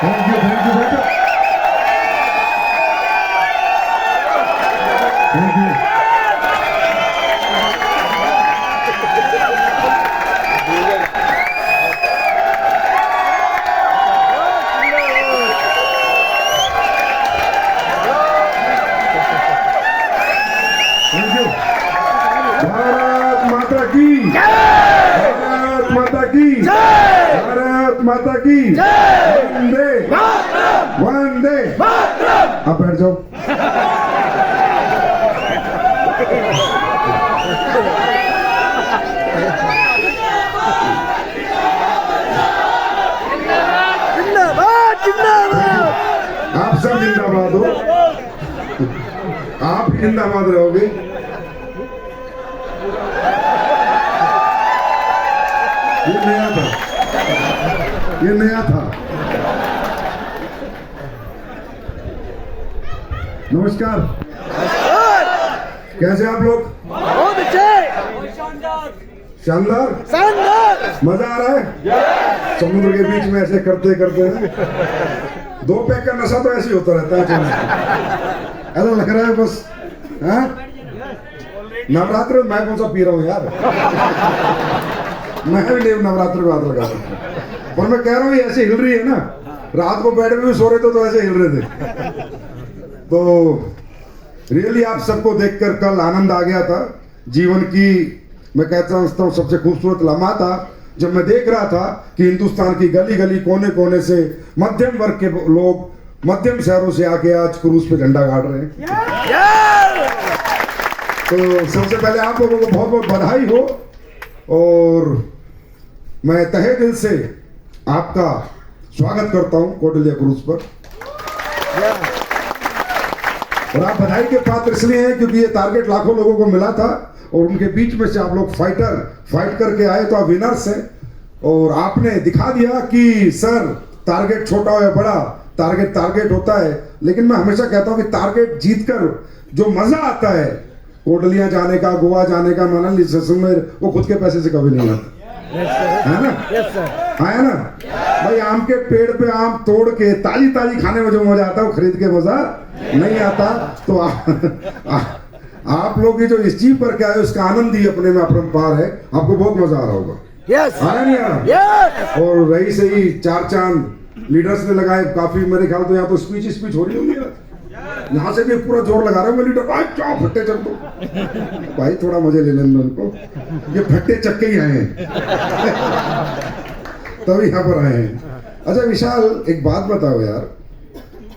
Thank you बेटा, thank you. Thank you. Bharat माता की, भारत माता की, भारत माता की, वंदे वंदे। आप बैठ जाओ। जिंदाबाद जिंदाबाद। आप सब जिंदाबाद हो, आप जिंदाबाद रहोगे। ये नया था, ये नया था। नमस्कार, कैसे आप लोग? बहुत अच्छे, शानदार, शानदार। मजा आ रहा है। समुद्र के बीच में ऐसे करते करते हैं। 2 पैक का नशा तो ऐसे ही होता रहता है। ऐसा लग रहा है बस। हाँ? नवरात्र में मैं कौन सा पी रहा हूँ यार। मैं भी नहीं नवरात्र में हाथ लगा रहा, पर मैं कह रहा हूँ ये ऐसे हिल रही है ना। रात को बेड में भी सो रहे थे तो ऐसे हिल रहे थे। तो रियली आप सबको देखकर कल आनंद आ गया था। जीवन की मैं कहता हूँ सबसे खूबसूरत लम्हा था जब मैं देख रहा था कि हिंदुस्तान की गली गली कोने कोने से मध्यम वर्ग के लोग मध्यम शहरों से आके आज क्रूज पे झंडा गाड़ रहे हैं। तो सबसे पहले आप लोगों को बहुत बहुत बधाई हो और मैं तहे दिल से आपका स्वागत करता हूं कौटिल्य क्रूज पर। और आप बधाई के पात्र इसलिए हैं क्योंकि ये टारगेट लाखों लोगों को मिला था और उनके बीच में से आप लोग फाइट करके आए, तो आप विनर्स हैं। और आपने दिखा दिया कि सर टारगेट छोटा हो या बड़ा, टारगेट टारगेट होता है। लेकिन मैं हमेशा कहता हूं कि टारगेट जीतकर जो मजा आता है कोटलियां जाने का, गोवा जाने का, मनाली सेशन में, वो खुद के पैसे से कभी नहीं आता। है ना? आया ना भाई? आम के पेड़ पे आम तोड़ के ताजी ताजी खाने में जो मजा आता है वो खरीद के मजा नहीं आता। तो आप लोग ये जो इस चीज पर क्या है उसका आनंद ही अपने में अपरंपार है। आपको बहुत मजा आ रहा होगा। आया नहीं आ रहा? और रही सही 4 चांद लीडर्स ने लगाए काफी। मेरे ख्याल तो यहाँ तो स्पीच हो रही होगी यार। यहाँ से भी पूरा जोर लगा रहा हूँ लीडर, भाई क्या फट्टे चक दो भाई, थोड़ा मजे ले लेंगे उनको। ये फट्टे चक्के ही आए हैं तभी यहाँ पर आए हैं। अच्छा विशाल, एक बात बताओ यार,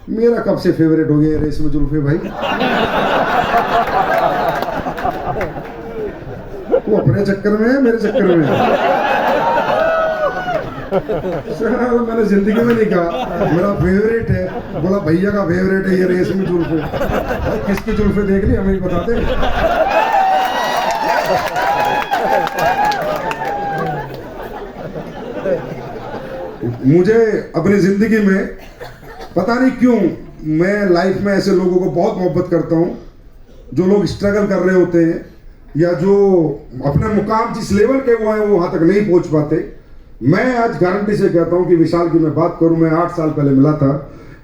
मेरा कब से फेवरेट हो गया रेस में जुल्फे भाई? वो अपने चक्कर में है, मेरे चक्कर में है। मैंने जिंदगी में नहीं कहा मेरा फेवरेट है, बोला भैया का फेवरेट है ये रेस में जुल्फे। किसकी जुल्फे देख ली हमें बता दे। मुझे अपनी जिंदगी में पता नहीं क्यों मैं लाइफ में ऐसे लोगों को बहुत मोहब्बत करता हूं जो लोग स्ट्रगल कर रहे होते हैं या जो अपने मुकाम जिस लेवल के वो हैं वो वहां तक नहीं पहुंच पाते। मैं आज गारंटी से कहता हूं कि विशाल की मैं बात करूं, मैं 8 साल पहले मिला था,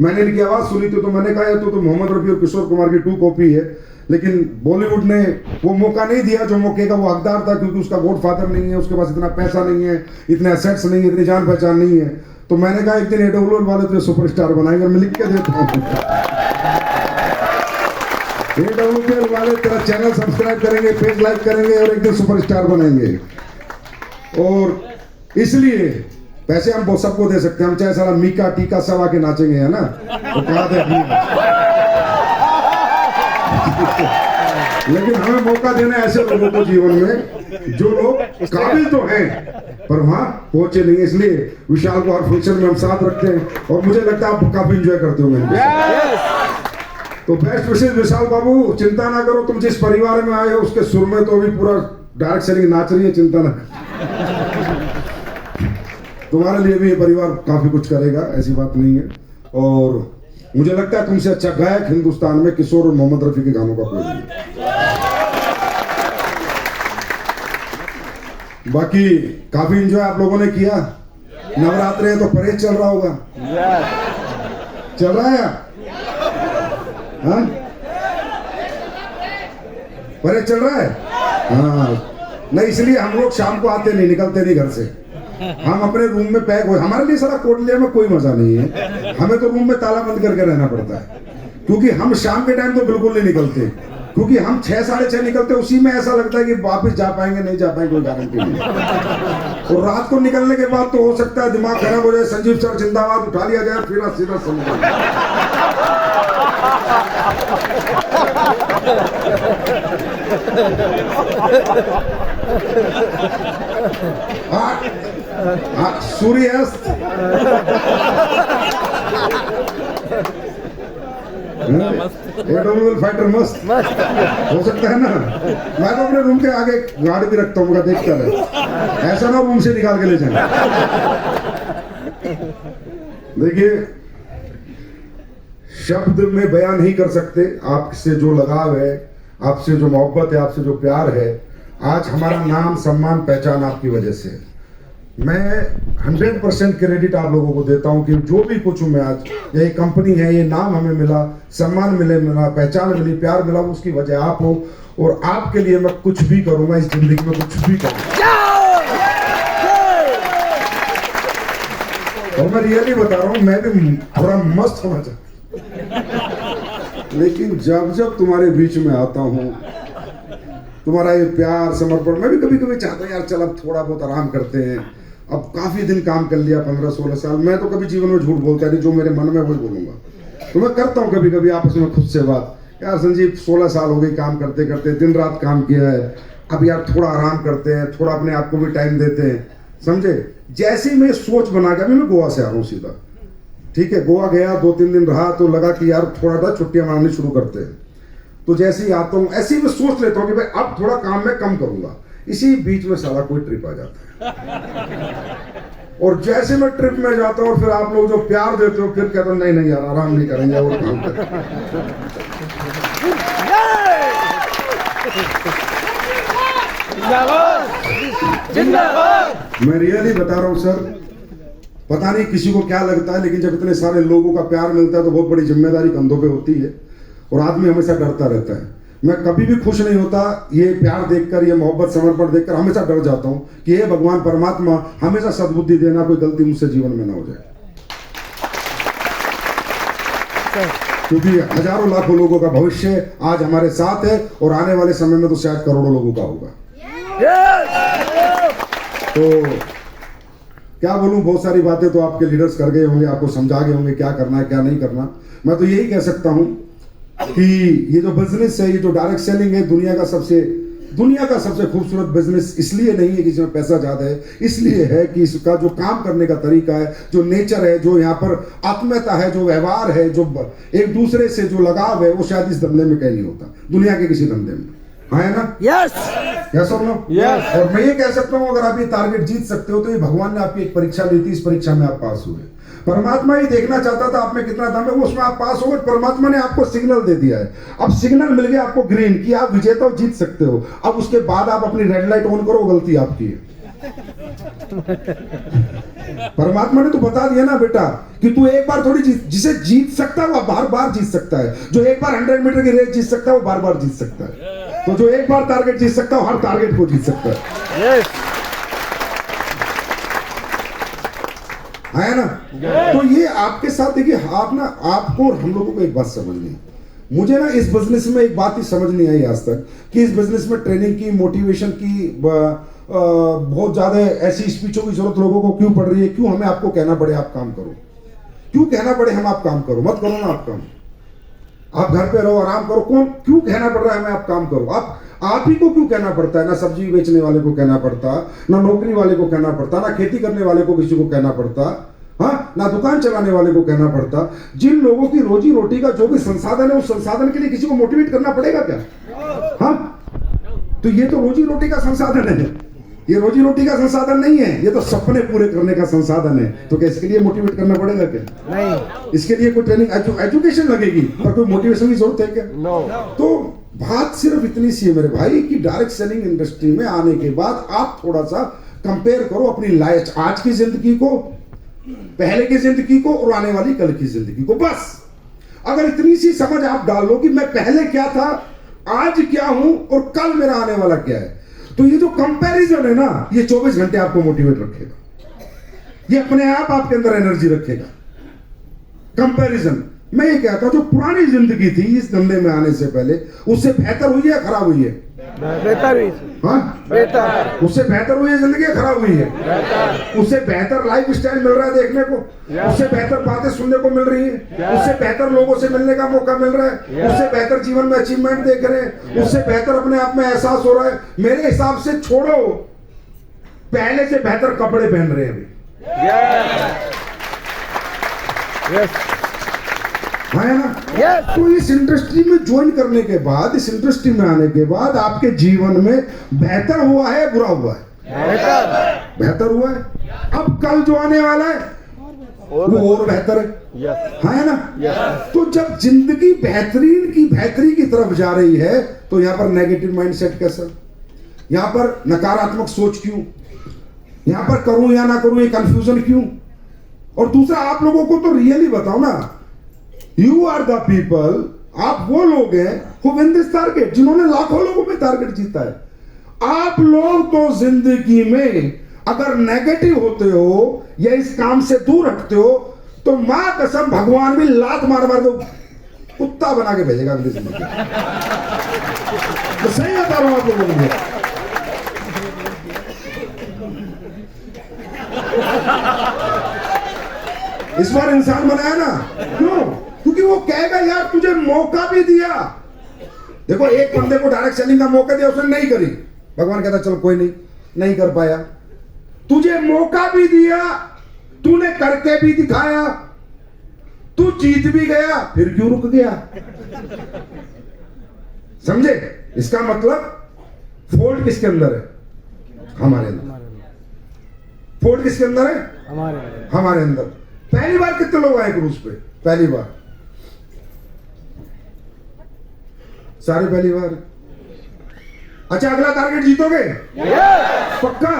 मैंने इनकी आवाज सुनी थी तो मैंने कहा तो मोहम्मद रफी और किशोर कुमार की 2 कॉपी है। लेकिन बॉलीवुड ने वो मौका नहीं दिया जो मौके का वो हकदार था, क्योंकि उसका गॉडफादर नहीं है, उसके पास इतना पैसा नहीं है, इतने एसेट्स नहीं है, इतनी जान पहचान नहीं है। तो मैंने कहा एक दिन एडोलोल वाले तुझे सुपरस्टार बनाएंगे, मैं लिख के देता हूँ। एडोलोल वाले तेरा चैनल सब्सक्राइब करेंगे, पेज लाइक करेंगे और एक दिन सुपरस्टार बनाएंगे। और इसलिए पैसे हम सबको दे सकते हैं, हम चाहे सारा मीका टीका सब आके नाचेंगे, है ना? तो कहा दे लेकिन हमें मौका देना ऐसे लोगों को जीवन में जो लोग काबिल तो हैं पर वहां पहुंचे नहीं। इसलिए विशाल को हर फंक्शन में हम साथ रखते हैं और मुझे लगता है आप काफी एंजॉय करते होंगे। तो बेस्ट विशेष विशाल बाबू, चिंता ना करो, तुम जिस परिवार में आए हो उसके सुर में तो अभी पूरा डायरेक्ट सेलिंग नाच रही है, चिंता ना। तुम्हारे लिए भी ये परिवार काफी कुछ करेगा, ऐसी बात नहीं है। और मुझे लगता है तुमसे अच्छा गायक हिंदुस्तान में किशोर और मोहम्मद रफी के गानों का कोई नहीं। बाकी काफी एंजॉय आप लोगों ने किया। नवरात्रे तो परेड चल रहा होगा। चल रहा है हाँ? परे चल रहा है हाँ। नहीं, इसलिए हम लोग शाम को आते नहीं, निकलते नहीं घर से। हम अपने रूम में पैक हो, हमारे लिए सारा कोटलिया में कोई मजा नहीं है। हमें तो रूम में ताला बंद करके रहना पड़ता है, क्योंकि हम शाम के टाइम तो बिल्कुल नहीं निकलते, क्योंकि हम 6 साढ़े 6 निकलते, उसी में ऐसा लगता है कि वापस जा पाएंगे नहीं जा पाएंगे कोई गारंटी नहीं। और रात को निकलने के बाद तो हो सकता है दिमाग खराब हो जाए, संजीव सर जिंदाबाद उठा लिया जाए, फिर सीधा समझ। सूर्यास्त फाइटर मस्त हो सकता है ना। मैं तो अपने रूम के आगे गाड़ी भी रखता हूँ, देखता रहे, ऐसा ना रूम से निकाल के ले जाए। देखिए, शब्द में बयान नहीं कर सकते आपसे जो लगाव है, आपसे जो मोहब्बत है, आपसे जो प्यार है। आज हमारा नाम सम्मान पहचान आपकी वजह से। मैं 100% क्रेडिट आप लोगों को देता हूं कि जो भी कुछ हूं मैं आज, ये कंपनी है, ये नाम हमें मिला, सम्मान मिला, पहचान मिली, प्यार मिला, उसकी वजह आप हो। और आपके लिए मैं कुछ भी करूंगा इस जिंदगी में, कुछ भी करूंगा। और मैं रियली बता रहा हूं, मैं भी थोड़ा मस्त होना चाहता, लेकिन जब जब तुम्हारे बीच में आता हूं, तुम्हारा ये प्यार समर्पण, मैं भी कभी कभी चाहता हूं यार चल अब थोड़ा बहुत आराम करते हैं। अब काफी दिन काम कर लिया, 15-16 साल। मैं तो कभी जीवन में झूठ बोलता नहीं, जो मेरे मन में वही बोलूंगा। तो मैं करता हूं कभी कभी आपस में खुद से बात, यार संजीव 16 साल हो गई काम करते करते, दिन रात काम किया है, अब यार थोड़ा आराम करते हैं, थोड़ा अपने आप को भी टाइम देते हैं, समझे। जैसे मैं सोच बना के, अभी मैं गोवा से आ रहा हूँ सीधा, ठीक है, गोवा गया, 2-3 दिन रहा, तो लगा कि यार थोड़ा सा छुट्टियां मारनी शुरू करते हैं। तो जैसे ही आता हूँ ऐसे ही मैं सोच लेता हूँ कि भाई अब थोड़ा काम मैं कम करूंगा। इसी बीच में साला कोई ट्रिप आ जाता है, और जैसे मैं ट्रिप में जाता हूँ और फिर आप लोग जो प्यार देते हो, फिर कहते हो नहीं नहीं यार आराम नहीं करेंगे और काम करेंगे। मैं रियली बता रहा हूँ सर, पता नहीं किसी को क्या लगता है, लेकिन जब इतने सारे लोगों का प्यार मिलता है तो बहुत बड़ी जिम्मेदारी कंधों पे होती है, और आदमी हमेशा डरता रहता है। मैं कभी भी खुश नहीं होता ये प्यार देखकर, ये मोहब्बत समर्पण देखकर, हमेशा डर जाता हूं कि ये भगवान परमात्मा हमेशा सद्बुद्धि देना, कोई गलती मुझसे जीवन में ना हो जाए, क्योंकि हजारों लाखों लोगों का भविष्य आज हमारे साथ है, और आने वाले समय में तो शायद करोड़ों लोगों का होगा। तो क्या बोलूं, बहुत सारी बातें तो आपके लीडर्स कर गए होंगे, आपको समझा गए होंगे क्या करना है क्या नहीं करना। मैं तो यही कह सकता हूं कि ये जो बिजनेस है, ये जो डायरेक्ट सेलिंग है, दुनिया का सबसे खूबसूरत बिजनेस इसलिए नहीं है कि इसमें पैसा ज्यादा है, इसलिए है कि इसका जो काम करने का तरीका है, जो नेचर है, जो यहाँ पर आत्मीयता है, जो व्यवहार है, जो एक दूसरे से जो लगाव है, वो शायद इस धंधे में कहीं नहीं होता, दुनिया के किसी धंधे में। हाँ है ना? यस यस और नो? यस। और मैं ये कह सकता हूँ, अगर आप ये टारगेट जीत सकते हो तो ये भगवान ने आपकी एक परीक्षा दी थी, इस परीक्षा में आप पास हुए। परमात्मा ही देखना चाहता था आप में कितना दम है, वो उसमें आप पास हो गए। परमात्मा ने आपको सिग्नल दे दिया है, अब सिग्नल मिल गया आपको ग्रीन कि आप विजेता हो, जीत सकते हो। अब उसके बाद आप अपनी रेड लाइट ऑन करो, गलती आपकी है। परमात्मा ने तो बता दिया ना बेटा कि तू एक बार थोड़ी जिसे जीत सकता है वो बार बार जीत सकता है। जो एक बार 100 मीटर की रेस जीत सकता है वो बार बार जीत सकता है। तो जो एक बार टारगेट जीत सकता है हर टारगेट को जीत सकता है। है ना? तो ये आपके साथ देखिए, आप ना, आपको और हम लोगों को एक बात समझनी, मुझे ना इस बिजनेस में एक बात ही समझ नहीं आई आज तक कि इस बिजनेस में ट्रेनिंग की, मोटिवेशन की बहुत ज्यादा ऐसी स्पीचों की जरूरत लोगों को क्यों पड़ रही है। क्यों हमें आपको कहना पड़े आप काम करो, क्यों कहना पड़े हम आप काम करो, मत करो ना आप काम, आप घर पे रहो आराम करो। कौन क्यों कहना पड़ रहा है हमें आप काम करो? आप ही को क्यों कहना पड़ता है? ना सब्जी बेचने वाले को कहना पड़ता, ना नौकरी वाले को कहना पड़ता, ना खेती करने वाले को किसी को कहना पड़ता, हाँ, ना दुकान चलाने वाले को कहना पड़ता। जिन लोगों की रोजी रोटी का जो भी संसाधन है, उस संसाधन के लिए किसी को मोटिवेट करना पड़ेगा क्या? हाँ, तो ये तो रोजी रोटी का संसाधन है, ये रोजी रोटी का संसाधन नहीं है, ये तो सपने पूरे करने का संसाधन है। तो क्या इसके लिए मोटिवेट करना पड़ेगा क्या? नहीं। इसके लिए कोई ट्रेनिंग एजुकेशन लगेगी, पर कोई मोटिवेशन की जरूरत है क्या? नो। तो बात सिर्फ इतनी सी है मेरे भाई कि डायरेक्ट सेलिंग इंडस्ट्री में आने के बाद आप थोड़ा सा कंपेयर करो अपनी लाइफ, आज की जिंदगी को पहले की जिंदगी को और आने वाली कल की जिंदगी को। बस अगर इतनी सी समझ आप डाल लो कि मैं पहले क्या था, आज क्या हूं और कल मेरा आने वाला क्या है, तो ये जो कंपैरिजन है ना, ये 24 घंटे आपको मोटिवेट रखेगा, ये अपने आप आपके अंदर एनर्जी रखेगा। कंपैरिजन, मैं ये कहता हूं जो पुरानी जिंदगी थी इस धंधे में आने से पहले, उससे बेहतर हुई है खराब हुई है? बेहतर हुई। हाँ, बेहतर। उससे बेहतर हुई है जिंदगी, खराब हुई है? बेहतर। उससे बेहतर लाइफ स्टाइल मिल रहा है देखने को, उससे बेहतर बातें सुनने को मिल रही है, उससे बेहतर लोगों से मिलने का मौका मिल रहा है, उससे बेहतर जीवन में अचीवमेंट देख रहे हैं, उससे बेहतर अपने आप में एहसास हो रहा है। मेरे हिसाब से छोड़ो, पहले से बेहतर कपड़े पहन रहे हैं अभी, है ना? तो इस इंडस्ट्री में ज्वाइन करने के बाद, इस इंडस्ट्री में आने के बाद आपके जीवन में बेहतर हुआ है, बुरा हुआ है? बेहतर हुआ है। अब कल जो आने वाला है वो और बेहतर है ना? तो जब जिंदगी बेहतरीन की तरफ जा रही है, तो यहाँ पर नेगेटिव माइंडसेट कैसा, यहाँ पर नकारात्मक सोच क्यों, यहाँ पर करूं या ना करूं ये कंफ्यूजन क्यों? और दूसरा, आप लोगों को तो रियली बताओ ना, यू आर द पीपल, आप वो लोग हैं हु विन दिस टारगेट, जिन्होंने लाखों लोगों में टारगेट जीता है। आप लोग तो जिंदगी में अगर नेगेटिव होते हो या इस काम से दूर हटते हो, तो मां कसम भगवान भी लात मार मार के कुत्ता बना के भेजेगा अगली जिंदगी। तो सही बता रहा हूं आप लोगों को। इस बार इंसान बनाया ना, क्यों? क्योंकि वो कहेगा यार तुझे मौका भी दिया। देखो, एक बंदे को डायरेक्ट सेलिंग का मौका दिया, उसने नहीं करी, भगवान कहता चलो कोई नहीं कर पाया। तुझे मौका भी दिया, तूने करके भी दिखाया, तू जीत भी गया, फिर क्यों रुक गया? समझे? इसका मतलब फॉल्ट किसके अंदर है? हमारे अंदर। फॉल्ट किसके अंदर है? हमारे अंदर। पहली बार कितने लोग आए क्रूज पे? पहली बार सारे पहली बार। अच्छा, अगला टारगेट जीतोगे? पक्का?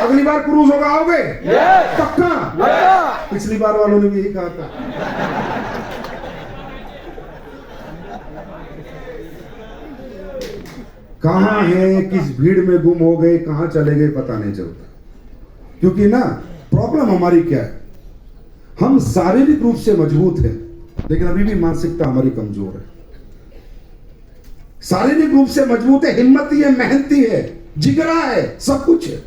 अगली बार क्रूज होगा, आओगे? पक्का? पिछली बार वालों ने भी यही कहा था। कहां है, किस भीड़ में गुम हो गए, कहां चले गए पता नहीं चलता। क्योंकि ना, प्रॉब्लम हमारी क्या है, हम शारीरिक रूप से मजबूत हैं, लेकिन अभी भी मानसिकता हमारी कमजोर है। शारीरिक रूप से मजबूत है, हिम्मती है, मेहनती है, जिगरा है, सब कुछ है,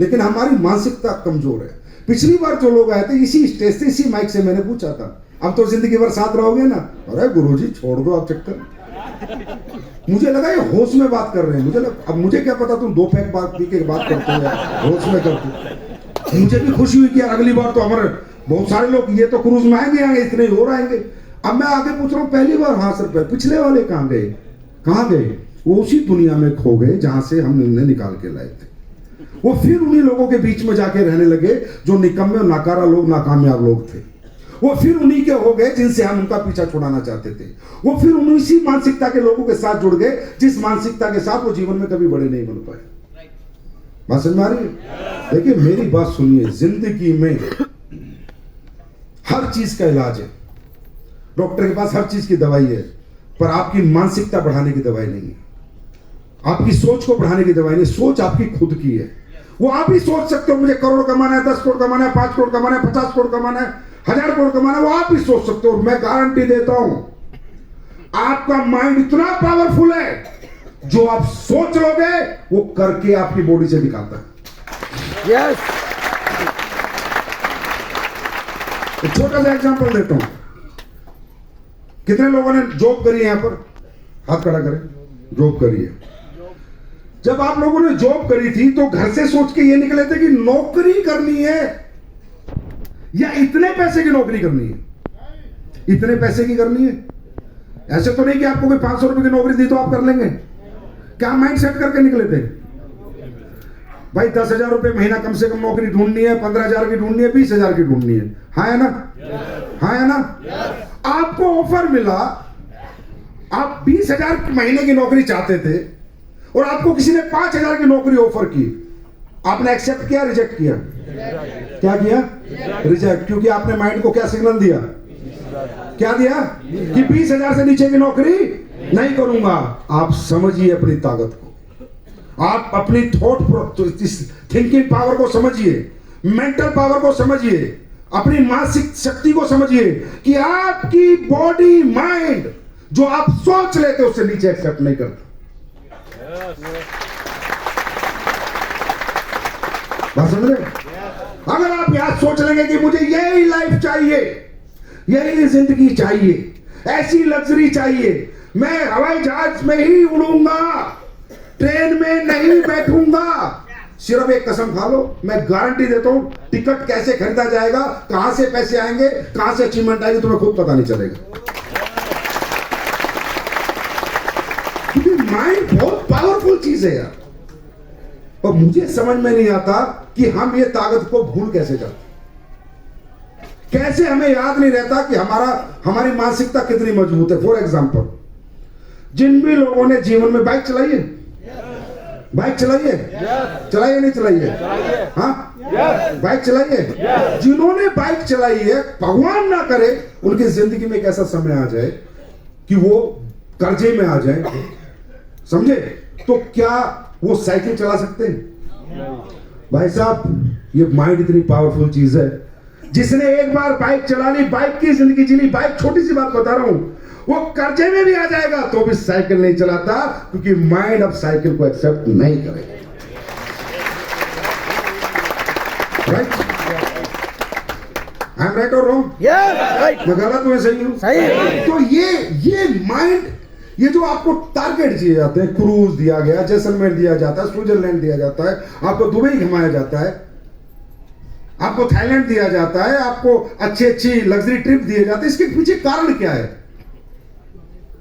लेकिन हमारी मानसिकता कमजोर है। पिछली बार जो लोग आए थे, इसी स्टेज से, इसी माइक से मैंने पूछा था, अब तो जिंदगी भर साथ रहोगे ना? अरे गुरुजी छोड़ दो आप चक्कर। मुझे लगा ये होश में बात कर रहे हैं, अब मुझे क्या पता तुम 2 पैक पी के बात करते हो, होश में करते। मुझे भी खुशी हुई कि यार अगली बार तो हमारे बहुत सारे लोग ये तो क्रूज में आएंगे, इतने और आएंगे। अब मैं आगे पूछ रहा हूँ, पहली बार, हाँ सर, पिछले वाले कहाँ गए? वो उसी दुनिया में खो गए जहां से हम उन्हें निकाल के लाए थे। वो फिर उन्हीं लोगों के बीच में जाके रहने लगे जो निकम्मे और नाकारा लोग, नाकामयाब लोग थे। वो फिर उन्हीं के हो गए जिनसे हम उनका पीछा छुड़ाना चाहते थे। वो फिर उसी मानसिकता के लोगों के साथ जुड़ गए जिस मानसिकता के साथ वो जीवन में कभी बड़े नहीं बन पाए। बात समझ में आ रही है? देखिए, मेरी बात सुनिए, जिंदगी में हर चीज का इलाज है, डॉक्टर के पास हर चीज की दवाई है, पर आपकी मानसिकता बढ़ाने की दवाई नहीं है, आपकी सोच को बढ़ाने की दवाई नहीं। सोच आपकी खुद की है। वो आप ही सोच सकते हो मुझे करोड़ कमाना है, 10 करोड़ कमाना है, 5 करोड़ कमाना है, 50 करोड़ कमाना है, 1000 करोड़ कमाना है, वो आप ही सोच सकते हो। और मैं गारंटी देता हूं, आपका माइंड इतना पावरफुल है, जो आप सोच लोगे वो करके आपकी बॉडी से दिखाता है। यस। एक छोटा सा एग्जांपल देता हूं। कितने लोगों ने जॉब करी है? यहां पर हाथ खड़ा करें। जॉब करी है। जब आप लोगों ने जॉब करी थी तो घर से सोच के ये निकले थे कि नौकरी करनी है या इतने पैसे की नौकरी करनी है? इतने पैसे की करनी है। ऐसे तो नहीं कि आपको कोई 500 रुपए की नौकरी दी तो आप कर लेंगे। क्या माइंड सेट करके निकले थे? भाई 10,000 रुपए महीना कम से कम नौकरी ढूंढनी है, 15,000 की ढूंढनी है, 20,000 की ढूंढनी है। हाँ है ना? हाँ है ना? आपको ऑफर मिला, आप 20,000 महीने की नौकरी चाहते थे और आपको किसी ने 5,000 की नौकरी ऑफर की, आपने एक्सेप्ट किया, रिजेक्ट किया? क्या किया? रिजेक्ट। क्योंकि आपने माइंड को क्या सिग्नल दिया? क्या दिया? कि 20,000 से नीचे की नौकरी नहीं करूंगा। आप समझिए अपनी ताकत को, आप अपनी थॉट थिंकिंग पावर को समझिए, मेंटल पावर को समझिए, अपनी मानसिक शक्ति को समझिए कि आपकी बॉडी माइंड जो आप सोच लेते उससे नीचे एक्सेप्ट नहीं करता। बात समझ रहे? अगर आप याद सोच लेंगे कि मुझे यही लाइफ चाहिए, यही जिंदगी चाहिए, ऐसी लग्जरी चाहिए, मैं हवाई जहाज में ही उड़ूंगा, ट्रेन में नहीं बैठूंगा, सिर्फ एक कसम खा लो, मैं गारंटी देता हूं टिकट कैसे खरीदा जाएगा, कहां से पैसे आएंगे, कहां से अचीवमेंट आएगी, तुम्हें खुद पता नहीं चलेगा। क्योंकि माइंड बहुत पावरफुल चीज है यार। और मुझे समझ में नहीं आता कि हम ये ताकत को भूल कैसे जाते, कैसे हमें याद नहीं रहता कि हमारी मानसिकता कितनी मजबूत है। फॉर एग्जाम्पल, जिन भी लोगों ने जीवन में बाइक चलाई है, बाइक चलाई है, चलाई है नहीं चलाई है? हाँ, बाइक चलाई है। जिन्होंने बाइक चलाई है, भगवान ना करे उनकी जिंदगी में एक ऐसा समय आ जाए कि वो कर्जे में आ जाए, समझे, तो क्या वो साइकिल चला सकते हैं? भाई साहब, ये माइंड इतनी पावरफुल चीज है, जिसने एक बार बाइक चला ली, बाइक की जिंदगी जी ली, बाइक छोटी सी बात बता रहा हूं, वो कर्जे में भी आ जाएगा तो भी साइकिल नहीं चलाता, क्योंकि माइंड अब साइकिल को एक्सेप्ट नहीं करेगा। राइट? आई एम राइट और रॉन्ग? राइट। मैं गलत हूं, सही हूं? सही। तो ये माइंड, ये जो आपको टारगेट दिए जाते हैं, क्रूज दिया गया, जैसलमेर दिया जाता है, स्विट्जरलैंड दिया जाता है, आपको दुबई घुमाया जाता है, आपको थाईलैंड दिया जाता है, आपको अच्छी लग्जरी ट्रिप दिए जाते हैं, इसके पीछे कारण क्या है?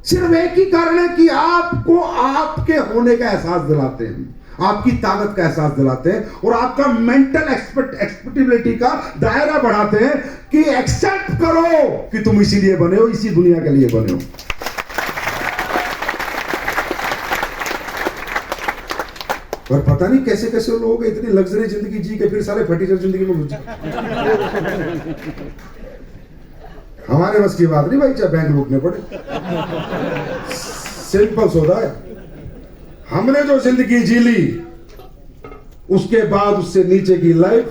सिर्फ एक ही कारण है कि आपको आपके होने का एहसास दिलाते हैं, आपकी ताकत का एहसास दिलाते हैं, और आपका मेंटल एक्सपेक्टेबिलिटी का दायरा बढ़ाते हैं कि एक्सेप्ट करो कि तुम इसीलिए बने हो, इसी दुनिया के लिए बने हो। और पता नहीं कैसे कैसे लोग इतनी लग्जरी जिंदगी जी के फिर सारे फटीचर जिंदगी में घुस। हमारे बस की बात नहीं भाई, चाहे बैंक लूटने पड़े, सिंपल सौदा है। हमने जो जिंदगी जी ली, उसके बाद उससे नीचे की life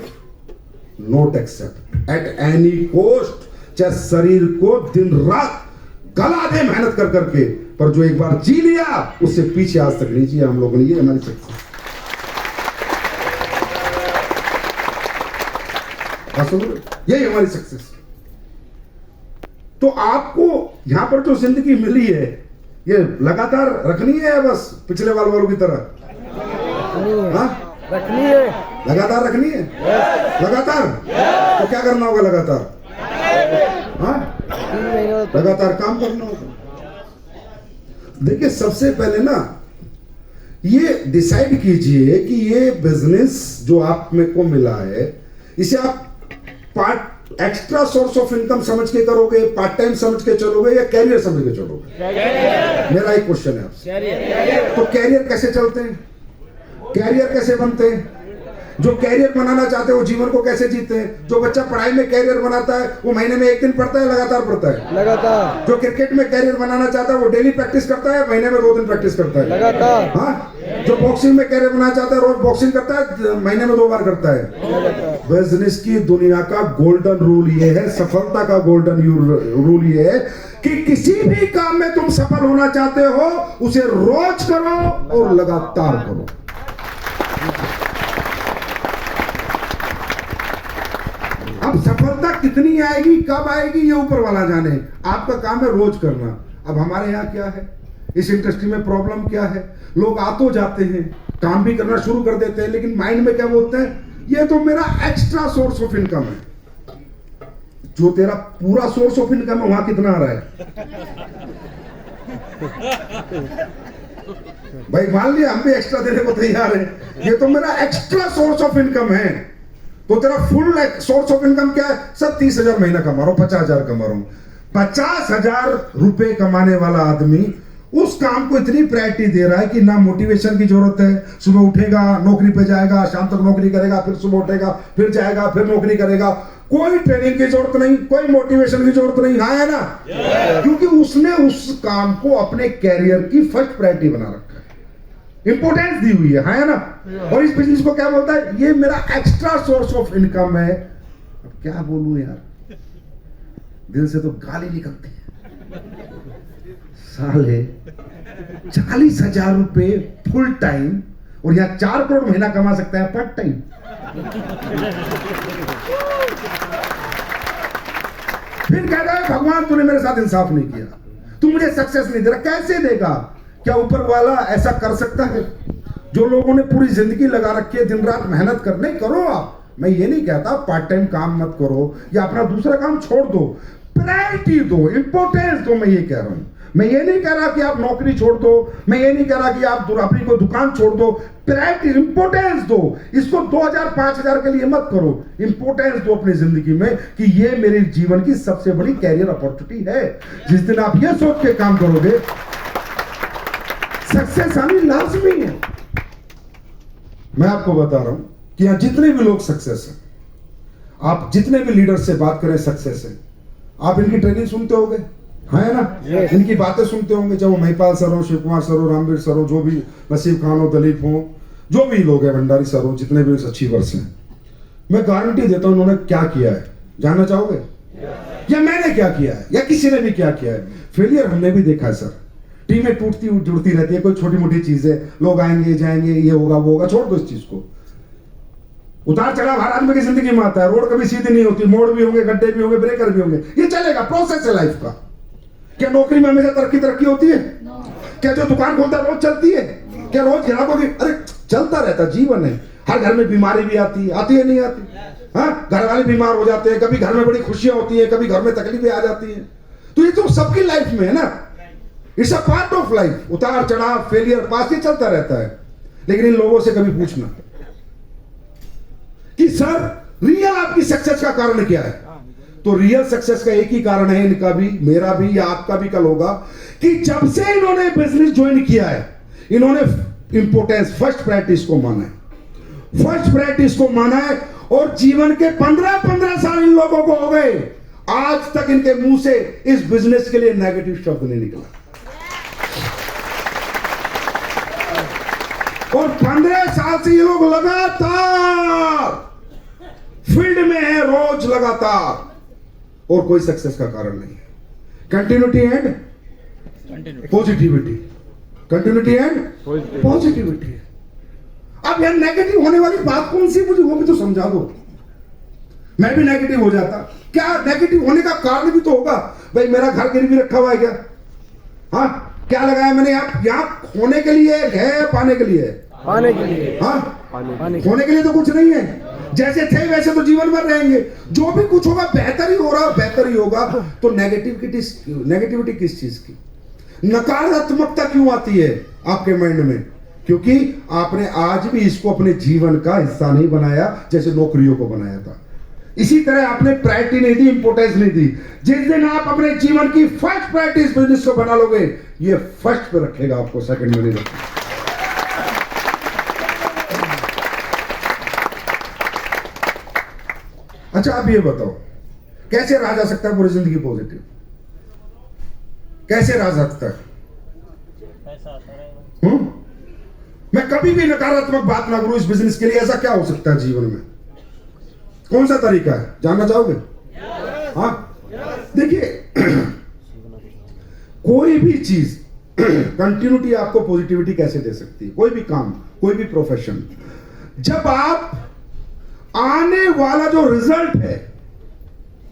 not accept at any cost, चाहे शरीर को दिन रात गला दे मेहनत कर करके, पर जो एक बार जी लिया उससे पीछे आज तक नहीं जिया हम लोगों ने। ये हमारी सक्सेस। यही हमारी सक्सेस। तो आपको यहां पर जो जिंदगी मिली है, ये लगातार रखनी है, बस पिछले वालों की तरह? हाँ, रखनी है, लगातार रखनी है। लगातार तो क्या करना होगा? लगातार लगातार काम करना होगा। देखिए, सबसे पहले ना ये डिसाइड कीजिए कि ये बिजनेस जो आप में को मिला है, इसे आप part extra source of income समझ के करोगे, पार्ट टाइम समझ के चलोगे, या कैरियर समझ के चलोगे? मेरा एक क्वेश्चन है आपसे। तो कैरियर कैसे चलते हैं? कैरियर कैसे बनते हैं? जो कैरियर बनाना चाहते हैं वो जीवन को कैसे जीते हैं? जो बच्चा पढ़ाई में कैरियर बनाता है वो महीने में एक दिन पढ़ता है, लगातार पढ़ता है? लगातार। जो क्रिकेट में कैरियर बनाना चाहता है वो डेली प्रैक्टिस करता है, महीने में 2 दिन प्रैक्टिस करता है? लगातार। हाँ, जो बॉक्सिंग में कैरियर बनाना चाहता है रोज बॉक्सिंग करता है, महीने में 2 बार करता है। बिजनेस की दुनिया का गोल्डन रूल ये है, सफलता का गोल्डन रूल ये है कि किसी भी काम में तुम सफल होना चाहते हो, उसे रोज करो और लगातार करो। अब सफलता कितनी आएगी, कब आएगी, ये ऊपर वाला जाने, आपका काम है रोज करना। अब हमारे यहाँ क्या है, इस इंडस्ट्री में प्रॉब्लम क्या है, लोग आ तो जाते हैं, काम भी करना शुरू कर देते हैं, लेकिन माइंड में क्या बोलते हैं, ये तो मेरा एक्स्ट्रा सोर्स ऑफ इनकम है। जो तेरा पूरा सोर्स ऑफ इनकम है वहां कितना आ रहा है? भाई मान लिया हम भी एक्स्ट्रा देने को तैयार है, ये तो मेरा एक्स्ट्रा सोर्स ऑफ इनकम है। तो तेरा फुल सोर्स ऑफ इनकम क्या है? सर 30,000 महीना कमा रहा हूं, 50,000 कमा रहा हूं। 50,000 रुपए कमाने वाला आदमी उस काम को इतनी प्रायोरिटी दे रहा है कि ना मोटिवेशन की जरूरत है। सुबह उठेगा, नौकरी पे जाएगा, शाम तक नौकरी करेगा, फिर सुबह उठेगा, फिर जाएगा, फिर नौकरी करेगा। कोई ट्रेनिंग की जरूरत नहीं, कोई मोटिवेशन की जरूरत नहीं, हाँ है ना? क्योंकि उसने उस काम को अपने कैरियर की फर्स्ट प्रायोरिटी बना रखा है, इंपोर्टेंस दी हुई है, हाँ है ना? और इस बिजनेस को क्या बोलता है? ये मेरा एक्स्ट्रा सोर्स ऑफ इनकम है। अब क्या बोलूं यार, दिल से तो गाली निकलती है। साले 40,000 रुपए फुल टाइम, और यहाँ 4 करोड़ महीना कमा सकता है पार्ट टाइम। फिर कहता है भगवान तूने मेरे साथ इंसाफ नहीं किया, तू मुझे सक्सेस नहीं दे रहा। कैसे देगा? क्या ऊपर वाला ऐसा कर सकता है? जो लोगों ने पूरी जिंदगी लगा रखी है दिन रात मेहनत करने, करो आप। मैं ये नहीं कहता पार्ट टाइम काम मत करो या अपना दूसरा काम छोड़ दो, प्रायोरिटी दो, इंपॉर्टेंस दो। मैं ये कह रहा हूं, मैं ये नहीं कह रहा कि आप नौकरी छोड़ दो, मैं ये नहीं कह रहा कि आप अपनी कोई दुकान छोड़ दो। प्रायोरिटी, इंपॉर्टेंस दो। इसको 2000 5000 के लिए मत करो, इंपॉर्टेंस दो अपनी जिंदगी में कि ये मेरे जीवन की सबसे बड़ी कैरियर अपॉर्चुनिटी है। जिस दिन आप ये सोच के काम करोगे, सक्सेस आनी लाजमी है। मैं आपको बता रहा हूं कि यहां जितने भी लोग सक्सेस हैं, आप जितने भी लीडर से बात करें सक्सेस है, आप इनकी ट्रेनिंग सुनते होंगे, है ना? इनकी बातें सुनते होंगे, चाहे वो महिपाल सर हो, शिव कुमार सर हो, रामवीर सर हो, जो भी, नसीब खान हो, दलीप हो, जो भी लोग हैं, भंडारी सर हो, जितने भी अचीवर्स हैं, मैं गारंटी देता हूं उन्होंने क्या किया है। जानना चाहोगे? या मैंने क्या किया है, या किसी ने भी क्या किया है? फेलियर हमने भी देखा है सर। टीमें टूटती जुड़ती रहती है, कोई छोटी मोटी चीज है, लोग आएंगे जाएंगे, ये होगा वो होगा, छोड़ दो इस चीज को। उतार चढ़ाव हर आदमी की जिंदगी में आता है। रोड कभी सीधी नहीं होती, मोड़ भी होंगे, गड्ढे भी होंगे, ब्रेकर भी होंगे, ये चलेगा, प्रोसेस है लाइफ का। क्या नौकरी में हमेशा तरक्की होती है? क्या जो दुकान खोलता है रोज चलती है? क्या रोज ग्राहकों की? अरे चलता रहता, जीवन है। हर घर में बीमारी भी आती है नहीं आती? हाँ, घर वाले बीमार हो जाते हैं, कभी घर में बड़ी खुशियां होती है, कभी घर में तकलीफें आ जाती हैं। तो ये तो सबकी लाइफ में है ना, it's a part of life. उतार चढ़ाव, फेलियर, पास, ये चलता रहता है। लेकिन इन लोगों से कभी पूछना कि सर रियल आपकी सक्सेस का कारण क्या है, तो रियल सक्सेस का एक ही कारण है, इनका भी, मेरा भी, या आपका भी कल होगा, कि जब से इन्होंने बिजनेस ज्वाइन किया है, इन्होंने इंपोर्टेंस, फर्स्ट प्रैक्टिस को माना है, फर्स्ट प्रैक्टिस को माना है। और जीवन के 15-15 साल इन लोगों को हो गए, आज तक इनके मुंह से इस बिजनेस के लिए नेगेटिव शब्द नहीं निकला। और 15 साल से ये लोग लगातार फील्ड में है, रोज लगातार, और कोई सक्सेस का कारण नहीं है। Continuity and positivity, continuity and positivity. अब यार नेगेटिव होने वाली बात कौन सी, मुझे वो भी तो समझा दो। मैं भी नेगेटिव हो जाता, क्या नेगेटिव होने का कारण भी तो होगा? भाई मेरा घर गिरवी रखा हुआ है क्या? हाँ, क्या लगाया मैंने? यहाँ खोने के लिए है, पाने के लिए? पाने के लिए। हाँ, खोने के लिए तो कुछ नहीं है। जैसे थे वैसे तो जीवन भर रहेंगे। जो भी कुछ होगा बेहतर ही हो रहा, बेहतर ही होगा। तो नेगेटिविटी किस चीज की, नकारात्मकता क्यों आती है आपके माइंड में? क्योंकि आपने आज भी इसको अपने जीवन का हिस्सा नहीं बनाया, जैसे नौकरियों को बनाया था। इसी तरह आपने प्रायोरिटी नहीं दी, इंपोर्टेंस नहीं दी। जिस दिन आप अपने जीवन की फर्स्ट प्रायोरिटी इस बिजनेस को बना लोगे, ये फर्स्ट पे रखेगा, आपको सेकंड में नहीं रखेगा। अच्छा, आप ये बताओ, कैसे रहा जा सकता है पूरी जिंदगी पॉजिटिव? कैसे रहा सकता है? मैं कभी भी नकारात्मक बात ना करूं इस बिजनेस के लिए, ऐसा क्या हो सकता है जीवन में? कौन सा तरीका है, जानना चाहोगे? हाँ, देखिए कोई भी चीज कंटिन्यूटी आपको पॉजिटिविटी कैसे दे सकती है? कोई भी काम, कोई भी प्रोफेशन, जब आप आने वाला जो रिजल्ट है,